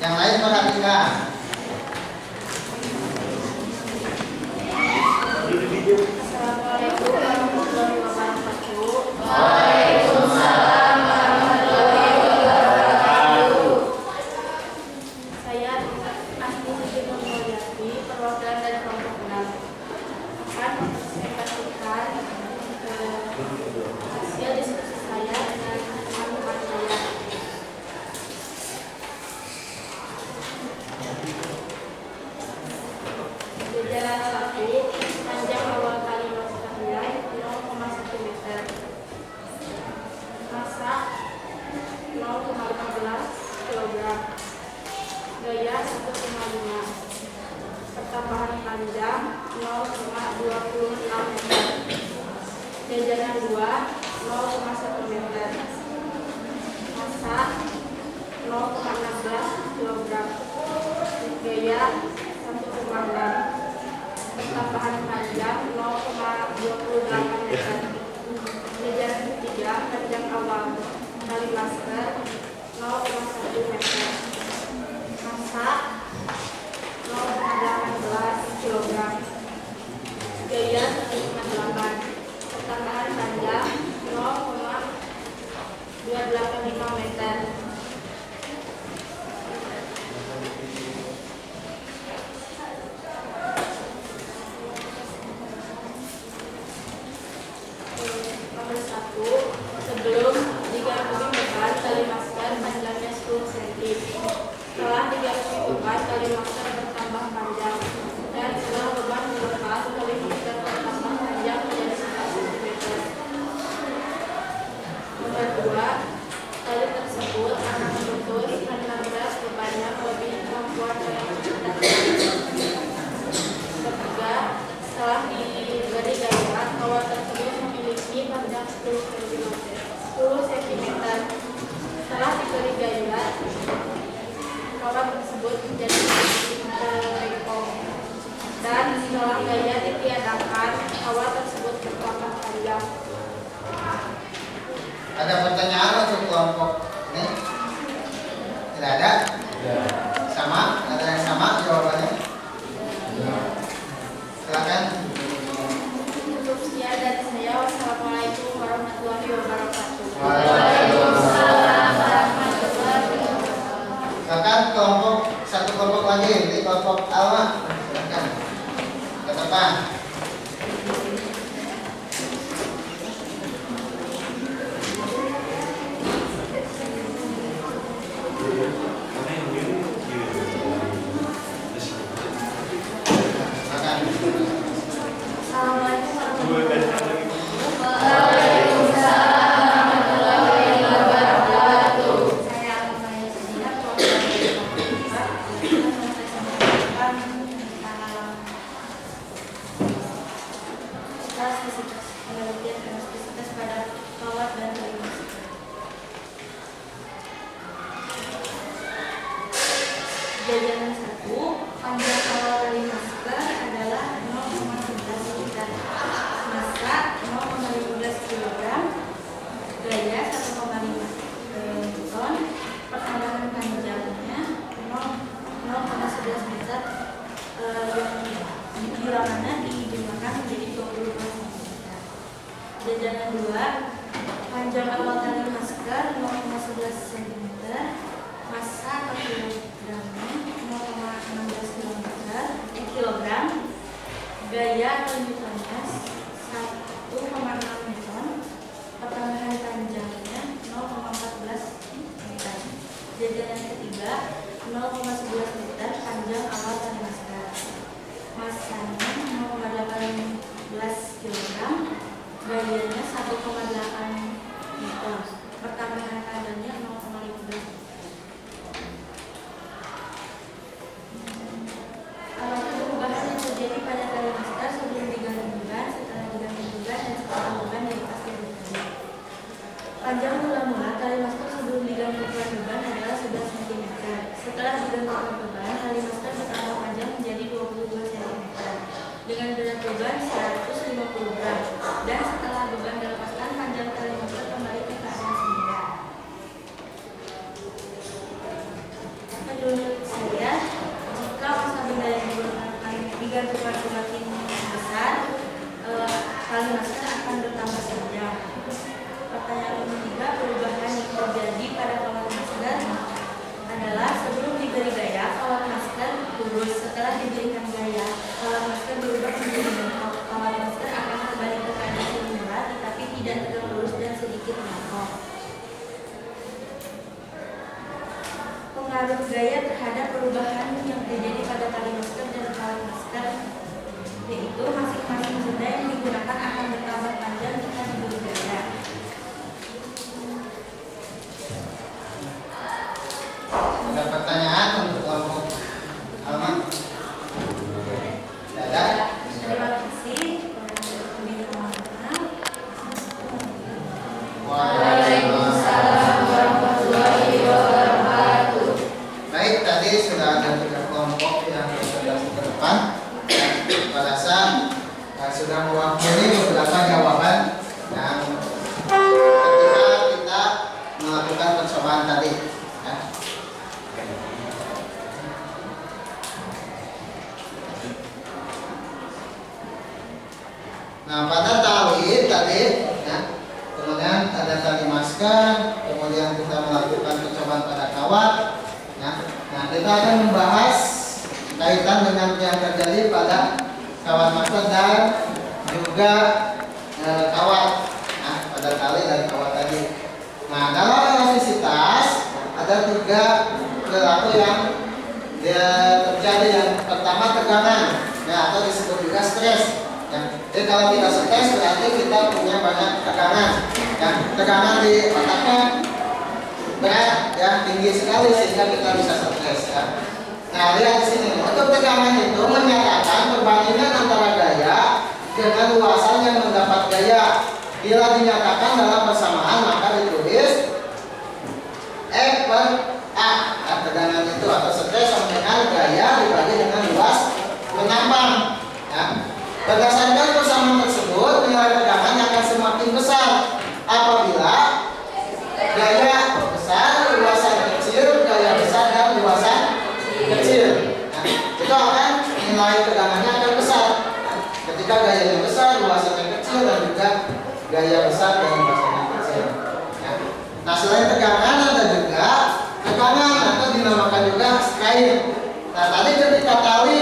Yang lain perhatikan. Assalamualaikum warahmatullahi wabarakatuh. Waalaikumsalam warahmatullahi wabarakatuh. Saya Asti Siti Nurmulyati, perwakilan dari kelompok 6 akan mempresentasikan hasil diskusi saya dengan teman-teman saya. Jajaran 1, panjang awal kali masker nilai 0,1 meter, massa 0,15 kg, gaya 1,5, pertambahan panjang 0,26 meter. Jajaran 2, 0,1 meter, massa 0,16 kg, gaya 1,6 gram, pertambahan panjang 0,28 meter. Jajaran 3, panjang awal tali masker 0,1 meter, massa 0,18 kg, gaya 1,8, pertambahan panjang 0,285 meter. Nomor 1, sebelum digabungi beban tali masker panjangnya 10 cm. Setelah digabungi beban tali masker bertambah panjang, dan setelah beban dilepas tali masker bertambah panjang menjadi 11 cm. Nomor 2, tali tersebut akan memutus apabila bebannya melebihi kemampuan yang kita. Ketiga, setelah diberi gaya, kawat tersebut memiliki panjang 10 cm. Setelah diberi gaya, kawat tersebut menjadi bengkok, dan setelah gaya ditiadakan, kawat tersebut bertambah panjang. Ada pertanyaan untuk kelompok ini? Tidak ada? Sama? Ada yang sama jawabannya? Silakan. Cukup sekian dari saya. Wassalamualaikum warahmatullahi wabarakatuh. Waalaikumsalam warahmatullahi wabarakatuh. Silakan satu kelompok lagi, ini kelompok Alma. Silakan ke depan. Assalamualaikum warahmatullahi wabarakatuh. Saya Almaya Sedina, elastisitas pada kawat dan tali masker. Jajaran 1, panjang awal tali masker adalah 0,11 meter, massa 0,15 kg, gaya 1,5 ton, pertambahan panjangnya 0,11 meter, yang bilangannya dijumlahkan menjadi 22 cm. Jajaran 2, panjang awal tali masker 0,11 cm, massa atau kilogramnya 0,16 kg, gaya atau newtonnya 1,6 newton, pertambahan panjangnya 0,14 meter. Jajaran ketiga, 0,11 meter panjang awal tali masker, massanya 0,18 kg, gayanya 1,8 meter, pertambahan panjangnya 0,15 meter. digantungan beban, tali masker bertambah panjang menjadi 22 cm dengan berat beban 150 gram. Dan setelah beban dilepaskan, panjang tali masker kembali ke keadaan semula. Menurut saya, jika masa benda yang digunakan digantungkan semakin besar, tali masker akan bertambah panjang. Pertanyaan nomor 3, perubahan yang terjadi pada kawat masker adalah sebelum diberi gaya, kawat masker lurus. Setelah diberikan gaya, kawat masker berubah menjadi bengkok. Kawat masker akan kembali ke keadaan semula, tetapi tidak tegak lurus dan sedikit bengkok. Pengaruh gaya terhadap perubahan yang terjadi pada tali masker dan kawat masker, yaitu masing-masing benda yang digunakan akan bertambah panjang jika diberi gaya. Ada pertanyaan untuk kelompok Alman? Tidak ada? Terima kasih. Waalaikumsalam warahmatullahi wabarakatuh. Baik, tadi sudah ada 3 kelompok yang presentasi ke depan. Saya rasa sudah mewakili beberapa jawaban yang ketika kita melakukan percobaan tadi. Ya. Nah, pada tali tadi, ya, kemudian ada tali masker, kemudian kita melakukan percobaan pada kawat. Ya. Nah, kita akan membahas kaitan dengan yang terjadi pada kawat masker dan juga kawat, nah, pada tali dan kawat tadi. Nah, dalam elastisitas ada 3 perilaku yang terjadi. Yang pertama tegangan, ya, atau disebut juga stres. Ya. Jadi kalau kita stres berarti kita punya banyak tegangan. Ya. Tegangan di otaknya berat, ya, tinggi sekali sehingga kita bisa stres. Ya. Nah, lihat di sini. Untuk tegangan itu menyatakan perbandingan antara gaya dengan luasan yang mendapat gaya. Bila dinyatakan dalam persamaan maka ditulis E per A. Nah, tegangan itu atau stres sama dengan gaya dibagi dengan luas menambang. Ya. Berdasarkan persamaan tersebut, nilai tegangan akan semakin besar apabila gaya besar, luasan kecil, gaya besar dan luasan kecil. Nah, itu akan nilai tegangannya akan besar. Nah, ketika gayanya besar, luasannya kecil dan juga gaya besar dan luasannya kecil. Nah, selain tegangan ada juga tekanan atau dinamakan juga strain. Nah, tadi ketika tali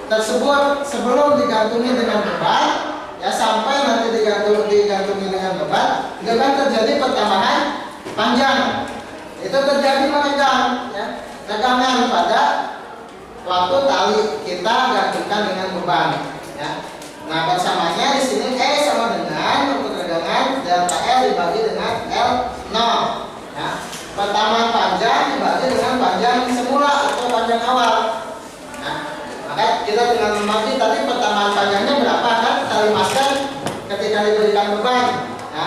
tersebut sebelum digantungi dengan beban, ya, sampai nanti digantungi dengan beban, itu kan terjadi pertambahan panjang. Itu terjadi menegang, ya, tegangan pada waktu tali kita gantungkan dengan beban. Ya. Nah, bersamanya di sini E sama dengan untuk tegangan delta L dibagi dengan L0. Ya. Pertambahan panjang dibagi dengan panjang semula atau panjang awal. Nah, maka kita tinggal membagi tadi pertambahan panjangnya berapa kan tali masker ketika diberikan beban. Ya.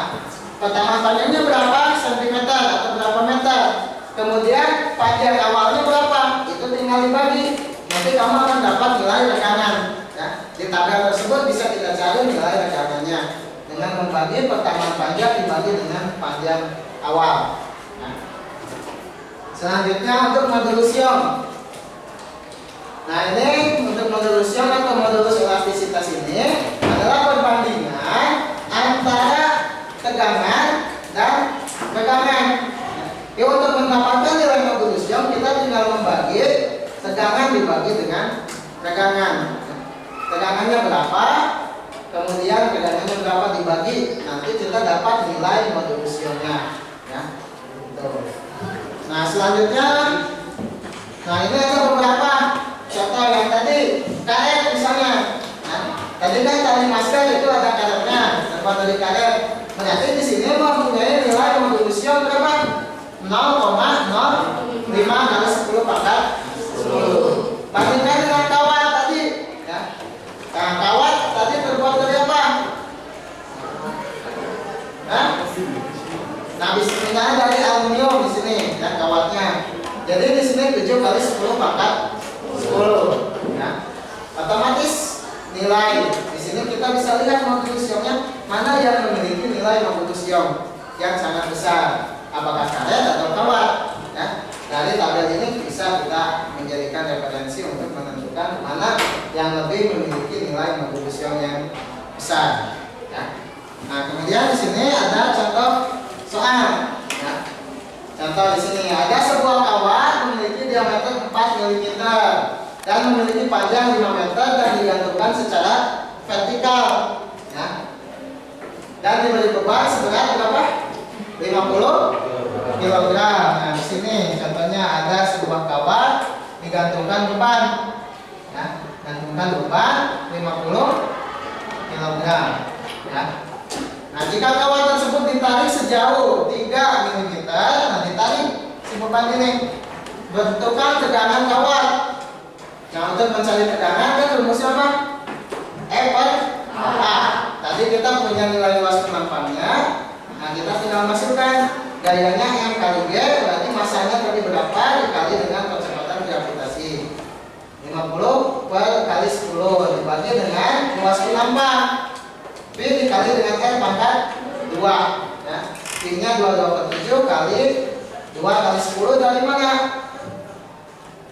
Pertambahan panjangnya berapa sentimeter atau berapa meter. Kemudian panjang awalnya berapa? Itu tinggal dibagi. Nanti kamu akan dapat nilai tegangan. Ya. Di tabel tersebut bisa kita cari nilai tegangannya dengan membagi pertambahan panjang dibagi dengan panjang awal. Nah. Selanjutnya untuk modulus Young. Nah, ini untuk modulus Young atau modulus elastisitas ini adalah perbandingan antara tegangan dan tegangan. Ya, untuk mendapatkan nilai modulus Young kita tinggal membagi tegangan dibagi dengan tegangan. Tegangannya berapa, kemudian tegangannya berapa dibagi, nanti kita dapat nilai modulus Young-nya. Ya. Nah, selanjutnya, nah ini ada beberapa contoh yang tadi karet misalnya. Nah, tadi kan tali masker itu ada karetnya, terbuat dari karet. Berarti di sini mempunyai nilai modulus Young berapa? 0,05 kali 10 pangkat 10. Bandingkan dengan kawat tadi, ya. Nah, kawat tadi terbuat dari apa? Hah? Nah, misalnya dari aluminium di sini, ya, kawatnya. Jadi di sini 7 kali 10 pangkat nilai. Di sini kita bisa lihat modulus iongnya mana yang memiliki nilai modulus iong yang sangat besar, apakah karet atau kawat. Ya. Dari tabel ini bisa kita menjadikan referensi untuk menentukan mana yang lebih memiliki nilai modulus iong yang besar. Ya. Nah, kemudian di sini ada contoh soal. Ya. Contoh di sini ada sebuah kawat memiliki diameter 4 mm dan memiliki panjang 5 meter dan digantungkan secara vertikal. Ya. Dan diberi beban seberat berapa? 50 kg. Nah, di sini contohnya ada sebuah kawat digantungkan beban. Ya, gantungkan beban 50 kg. Ya. Nah, jika kawat tersebut ditarik sejauh 3 mm, nah ditarik si beban ini, bentukan tegangan kawat. Nah, untuk mencari tegangan kan rumusnya apa? E per A. Tadi kita punya nilai luas penampangnya. Nah, kita tinggal masukkan gayanya M kali G, berarti masanya tadi berapa dikali dengan kecepatan gravitasi. 50 per kali 10 dibagi dengan luas penampang. B dikali dengan R pangkat 2. Ya. P-nya 22/7 kali 2 kali 10 dari mana?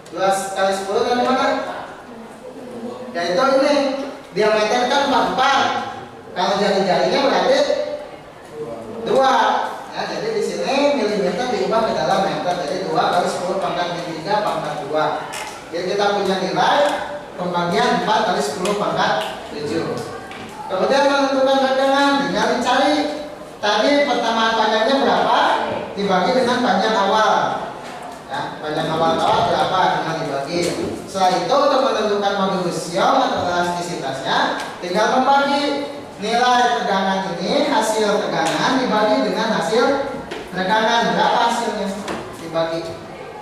12 kali 10 dari mana? Yaitu ini. Diameter kan 44. Kalau jari-jarinya berarti 2. Ya, jadi di sini milimeter diubah ke dalam meter. Jadi 2 kali 10 pangkat 3 pangkat 2. Jadi kita punya nilai pembagian 4 kali 10 pangkat 7. Kemudian menentukan tegangan tinggal dicari. Tadi pertama panjangnya berapa? Dibagi dengan panjang awal. Ya, panjang awal kawat berapa? Tinggal dibagi. Setelah itu untuk menentukan modulus iong atau elastisitasnya, tinggal membagi nilai tegangan ini, hasil tegangan dibagi dengan hasil tegangan. Berapa hasilnya? Dibagi.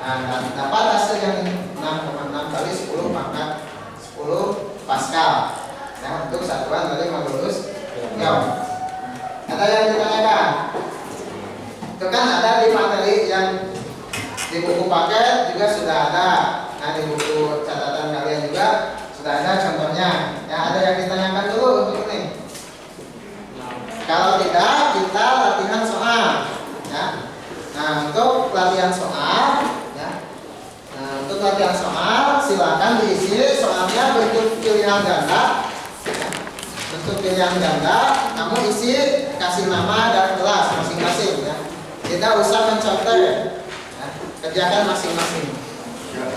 Nah, dapat hasil yang ini 6,6 kali 10 pangkat 10 Pascal. Nah, untuk satuan dari modulus iong. Ada yang ditanyakan? Itu kan ada di materi yang di buku paket juga sudah ada. Nah, di buku catatan kalian juga sudah ada contohnya. Ya, ada yang ditanyakan dulu untuk ini. Kalau tidak, kita latihan soal. Ya. Nah, untuk latihan soal, ya. Nah, untuk latihan soal, silakan diisi soalnya bentuk pilihan ganda. Ya. Bentuk pilihan ganda, kamu isi kasih nama dan kelas masing-masing. Ya. Tidak usah mencontoh. Ya. Kerjakan masing-masing. Ya.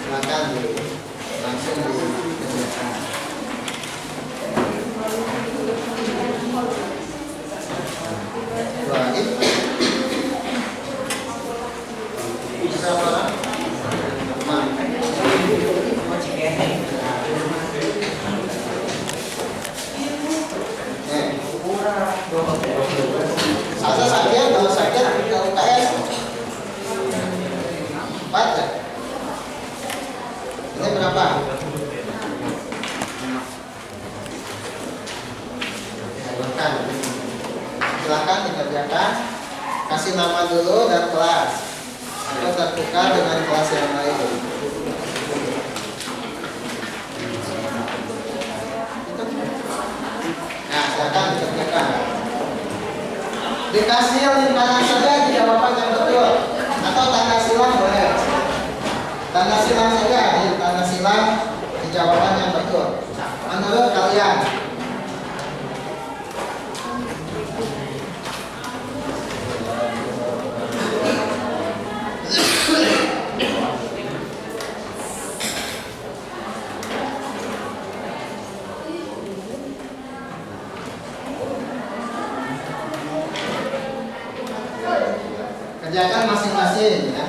Silakan langsung dikerjakan. Dua lagi. Berapa? Sasa sakit, kalau sakit ke UKS 4 ya? Ini berapa? Silahkan dikerjakan. Kasih nama dulu dan kelas. Atau tertukar dengan kelas yang lain. Nah, silahkan dikerjakan. Dikasih lingkaran saja di jawaban yang betul. Atau tanda silang boleh. Tanda silang saja di tanda silang di jawaban yang betul. Menurut kalian. Kerjakan masing-masing ya.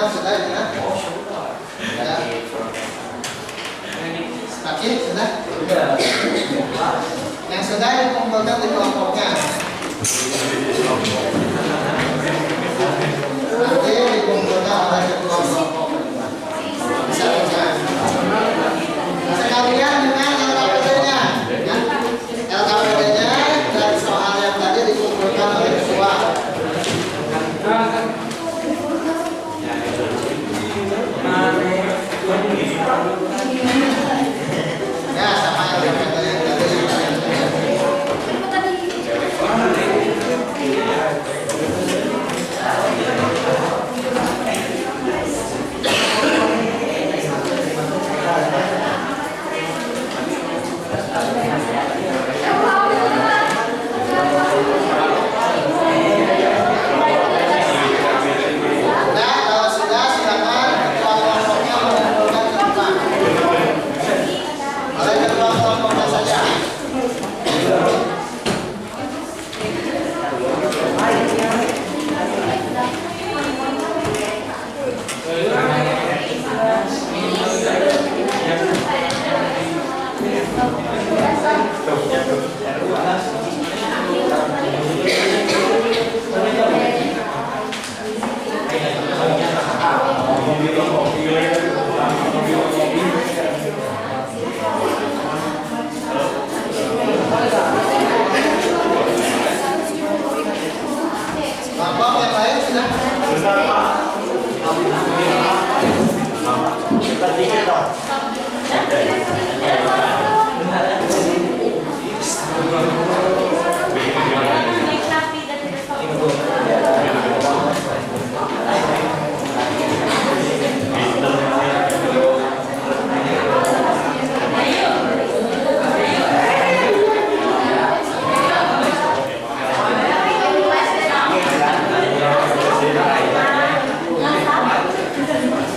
Benar sudah ya? Ya. Semakin sudah? Yang sudah dikumpulkan di kelompoknya. Nanti dikumpulkan oleh ketua kelompok. Bisa juga. Sekalian dengan LKPD-nya, ya. LKPD-nya dan soal yang tadi dikumpulkan oleh ketua. Ya, sama LKPD yang tadi. Nah, kalau sudah silakan ketua kelompoknya mengumpulkan ke depan. Oleh ketua kelompoknya saja. Kelompok yang lain sudah.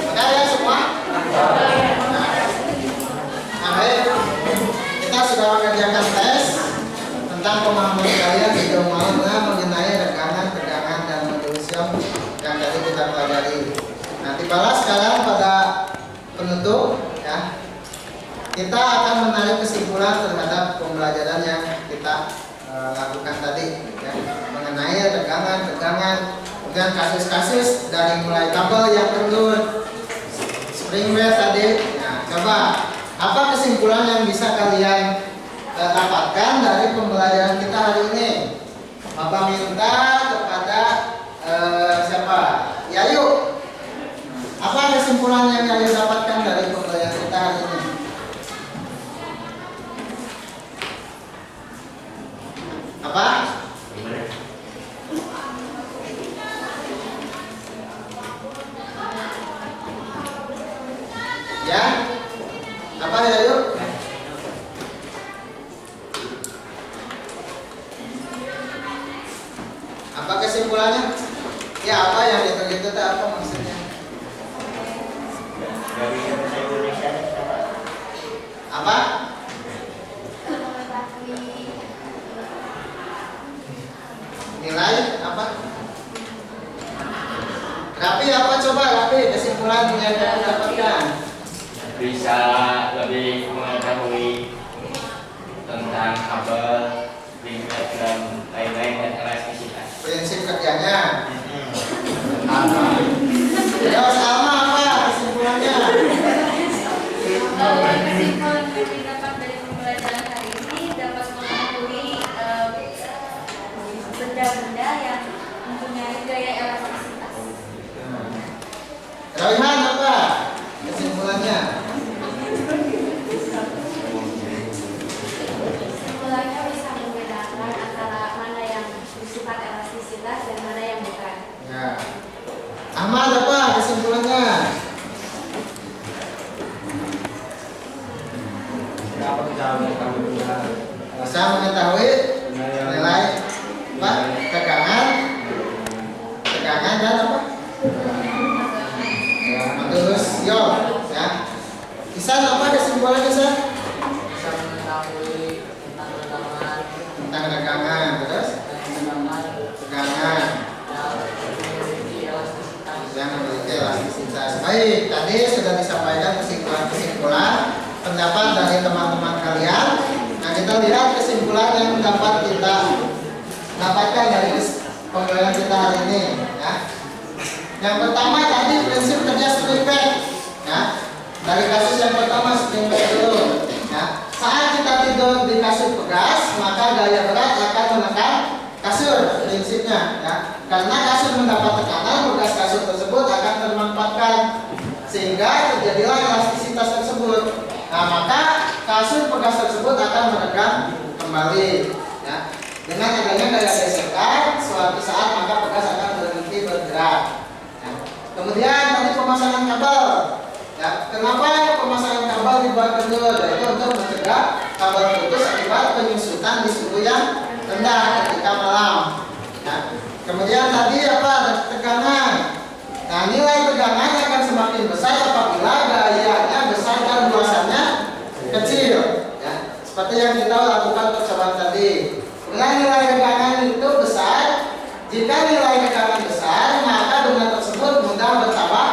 Udah ya semua? Nah, baik. Kita sudah mengerjakan tes tentang pemahaman kalian di mana mengenai rekaman-tegangan dan magnesium yang tadi kita pelajari. Nah, tibalah sekarang pada penutup ya. Kita akan menarik kesimpulan terhadap pembelajaran yang kita lakukan tadi ya, mengenai tegangan-tegangan, kemudian kasus-kasus dari mulai kabel yang kendur, spring wave tadi. Nah, coba apa kesimpulan yang bisa kalian dapatkan dari pembelajaran kita hari ini? Bapak minta kepada siapa? Yayu. Apa kesimpulan yang Yayu dapatkan dari pembelajaran kita hari ini? Apa? Ya? Apa ya yuk? Apa kesimpulannya? Ya apa yang itu apa maksudnya? Apa? Nilai apa? Rapi apa coba Rapi kesimpulan yang kamu dapatkan? Bisa lebih mengetahui tentang kabel, lingkar dan lain-lain dan elastisitas. Prinsip kerjanya. Terus Alma apa kesimpulannya? Kesimpulan yang didapat dari pembelajaran hari ini dapat mengetahui benda-benda yang mempunyai gaya elastisitas. Royhan apa kesimpulannya? Kesimpulannya bisa membedakan antara mana yang bersifat elastisitas dan mana yang bukan. Ya. Ahmad apa kesimpulannya? Bisa mengetahui nilai apa? Tegangan dan apa? Baik, tadi sudah disampaikan kesimpulan pendapat dari teman-teman kalian. Nah, kita lihat kesimpulan yang dapat kita dapatkan dari pembelajaran kita hari ini. Ya. Yang pertama tadi prinsip kerja spring back. Ya. Dari kasus yang pertama spring back dulu. Ya. Saat kita tidur di kasur pegas, maka gaya berat akan menekan kasur prinsipnya. Ya. Karena kasur mendapat tekanan, bekas kasur tersebut akan termanfaatkan sehingga terjadilah elastisitas tersebut. Nah, maka kasur pegas tersebut akan menekan kembali. Ya. Dengan adanya gaya gesekan, suatu saat maka pegas akan berhenti bergerak. Ya. Kemudian tadi pemasangan kabel. Ya. Kenapa pemasangan kabel dibuat kendur? Yaitu untuk mencegah kabel putus akibat penyusutan di suhu yang rendah ketika malam. Ya. Kemudian tadi apa? Tekanan. Nah, nilai tegangan akan semakin besar apabila gayanya besar dan luasannya kecil. Ya. Seperti yang kita lakukan percobaan tadi. Dengan nilai tegangan itu besar, jika nilai tegangan besar, maka benda tersebut mudah bertambah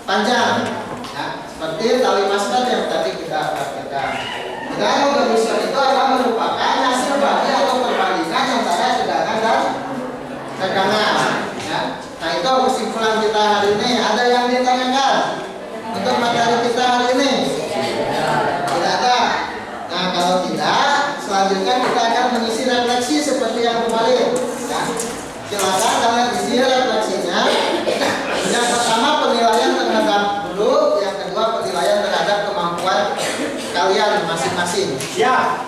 panjang. Ya. Seperti tali masker yang tadi kita praktekkan. Dan organisme itu adalah merupakan hasil bagi atau perbandingan antara tegangan dan tegangan. Ya. Nah, itu kesimpulan kita hari ini. Ada yang ditanyakan untuk materi kita hari ini? Tidak ada. Nah, kalau tidak, selanjutnya kita akan mengisi refleksi seperti yang kemarin. Ya. Silakan kalian isi refleksinya. Yang pertama penilaian terhadap guru, yang kedua penilaian terhadap kemampuan kalian masing-masing. Ya.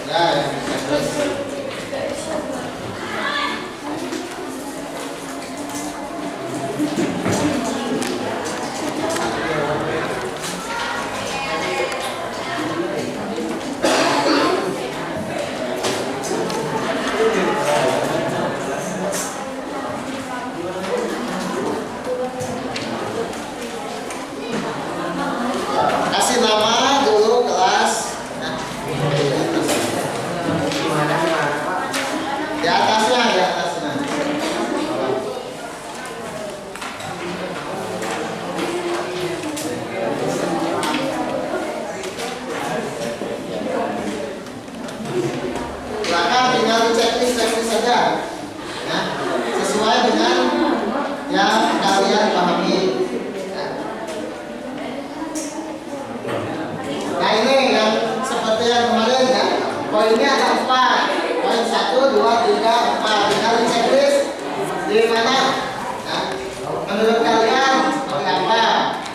Ya. Kasih nama dulu kelas. Nah. Di atasnya, di atasnya. Silakan tinggal checklist saja. Nah, sesuai dengan yang kalian pahami. Nah, ini yang seperti yang kemarin ya. Poinnya ada 4. Poin 1, 2, 3, 4. Tinggal di checklist di mana? Nah, menurut kalian seperti apa?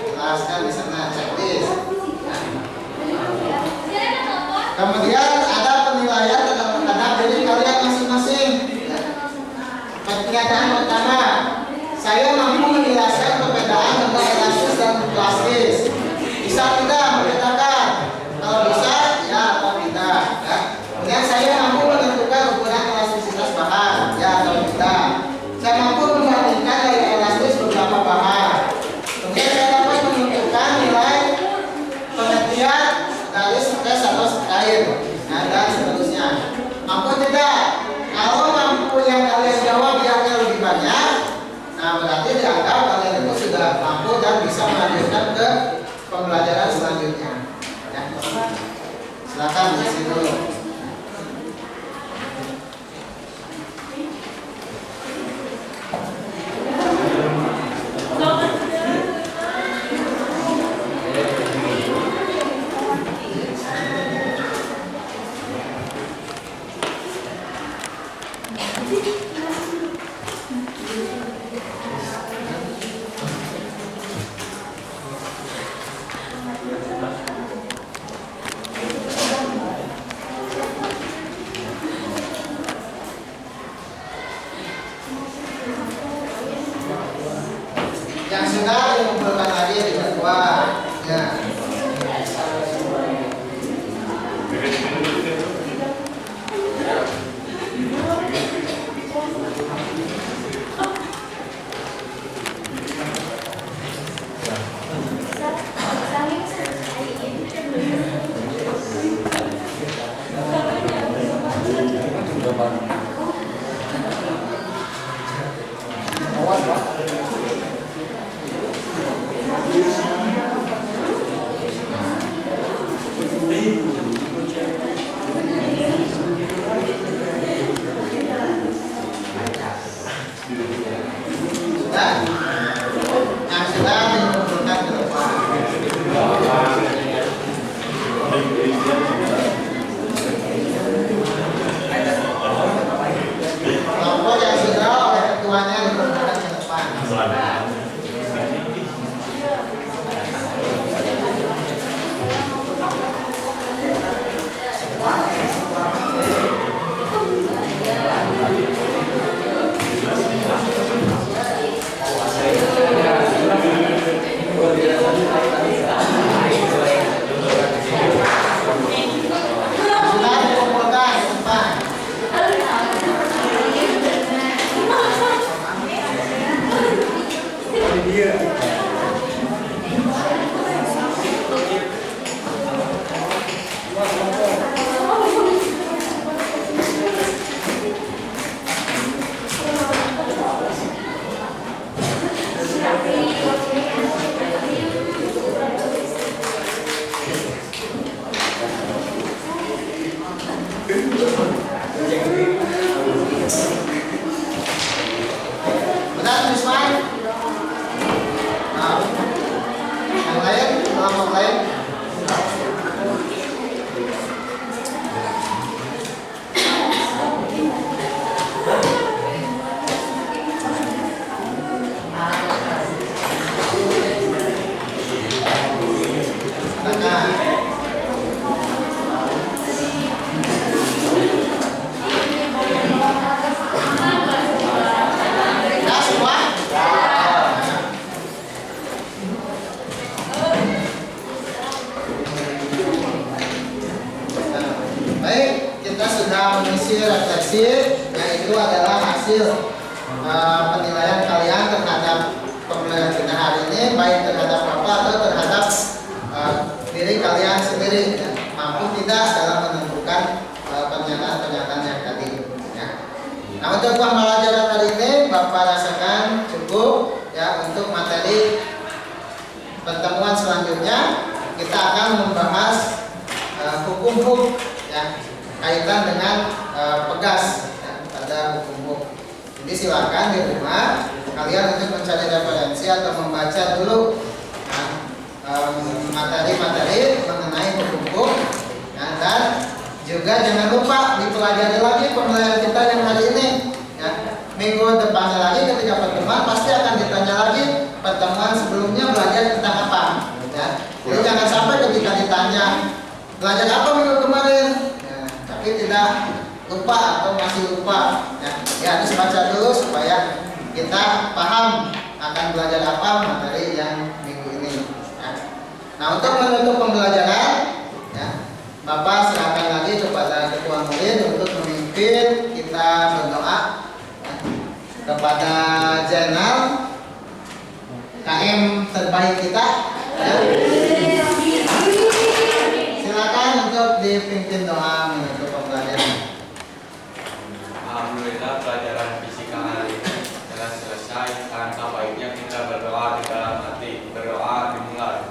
Jelaskan di sana checklist. Nah. Kemudian ada penilaian terhadap diri kalian masing-masing. Pernyataan pertama, saya mampu menjelaskan perbedaan antara elastis dan plastis. Bisa tidak membedakan? Kalau bisa, ya atau tidak. Ya. Kemudian saya mampu menentukan ukuran elastisitas bahan, ya atau tidak. Saya mampu membandingkan gaya elastis beberapa bahan. Kemudian saya dapat menentukan nilai pengertian dari stres atau strain, nah, dan seterusnya. Mampu tidak? Kalau mampu yang kalian jawab yang lebih banyak, nah berarti dianggap kalian itu sudah mampu dan bisa melanjutkan ke pembelajaran selanjutnya. Ya. Silakan isi dulu. mengisi refleksi, yaitu adalah hasil penilaian kalian terhadap pembelajaran kita hari ini, baik terhadap Bapak atau terhadap diri kalian sendiri, ya. Mampu tidak dalam menentukan pernyataan-pernyataan yang tadi, ya. Nah, untuk pembelajaran hari ini Bapak rasakan cukup, ya. Untuk materi pertemuan selanjutnya kita akan membahas hukum, ya, kaitan dengan pegas, ya, pada hukum. Jadi silakan di rumah kalian untuk mencari referensi atau membaca dulu materi-materi mengenai hukum, ya, dan juga jangan lupa dipelajari lagi pembelajaran kita yang hari ini, ya. Minggu depannya lagi ketika pertemuan pasti akan ditanya lagi pertemuan sebelumnya belajar tentang apa, ya. Jadi jangan sampai ketika ditanya belajar apa minggu kemarin, ya, tapi tidak lupa atau masih lupa, ya harus baca dulu supaya kita paham akan belajar apa materi yang minggu ini, ya. Nah, untuk menutup pembelajaran, ya, Bapak silakan lagi kepada ketua murid untuk memimpin kita berdoa, ya, kepada Zainal KM terbaik kita, ya. Silakan untuk dipimpin doa menutup pembelajaran. Alhamdulillah pelajaran fisika hari ini telah selesai. Alangkah baiknya kita berdoa di dalam hati. Berdoa dimulai.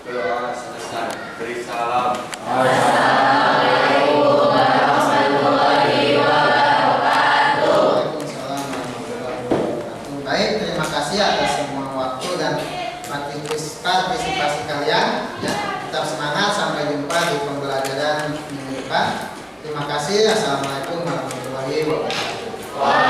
Berdoa selesai. Beri salam. Assalamualaikum warahmatullahi wabarakatuh. Waalaikumsalam warahmatullahi wabarakatuh. Baik, terima kasih atas semua waktu dan partisipasi kalian, ya. Tetap semangat, sampai jumpa di pembelajaran minggu depan. Terima kasih. Assalamualaikum warahmatullahi wabarakatuh.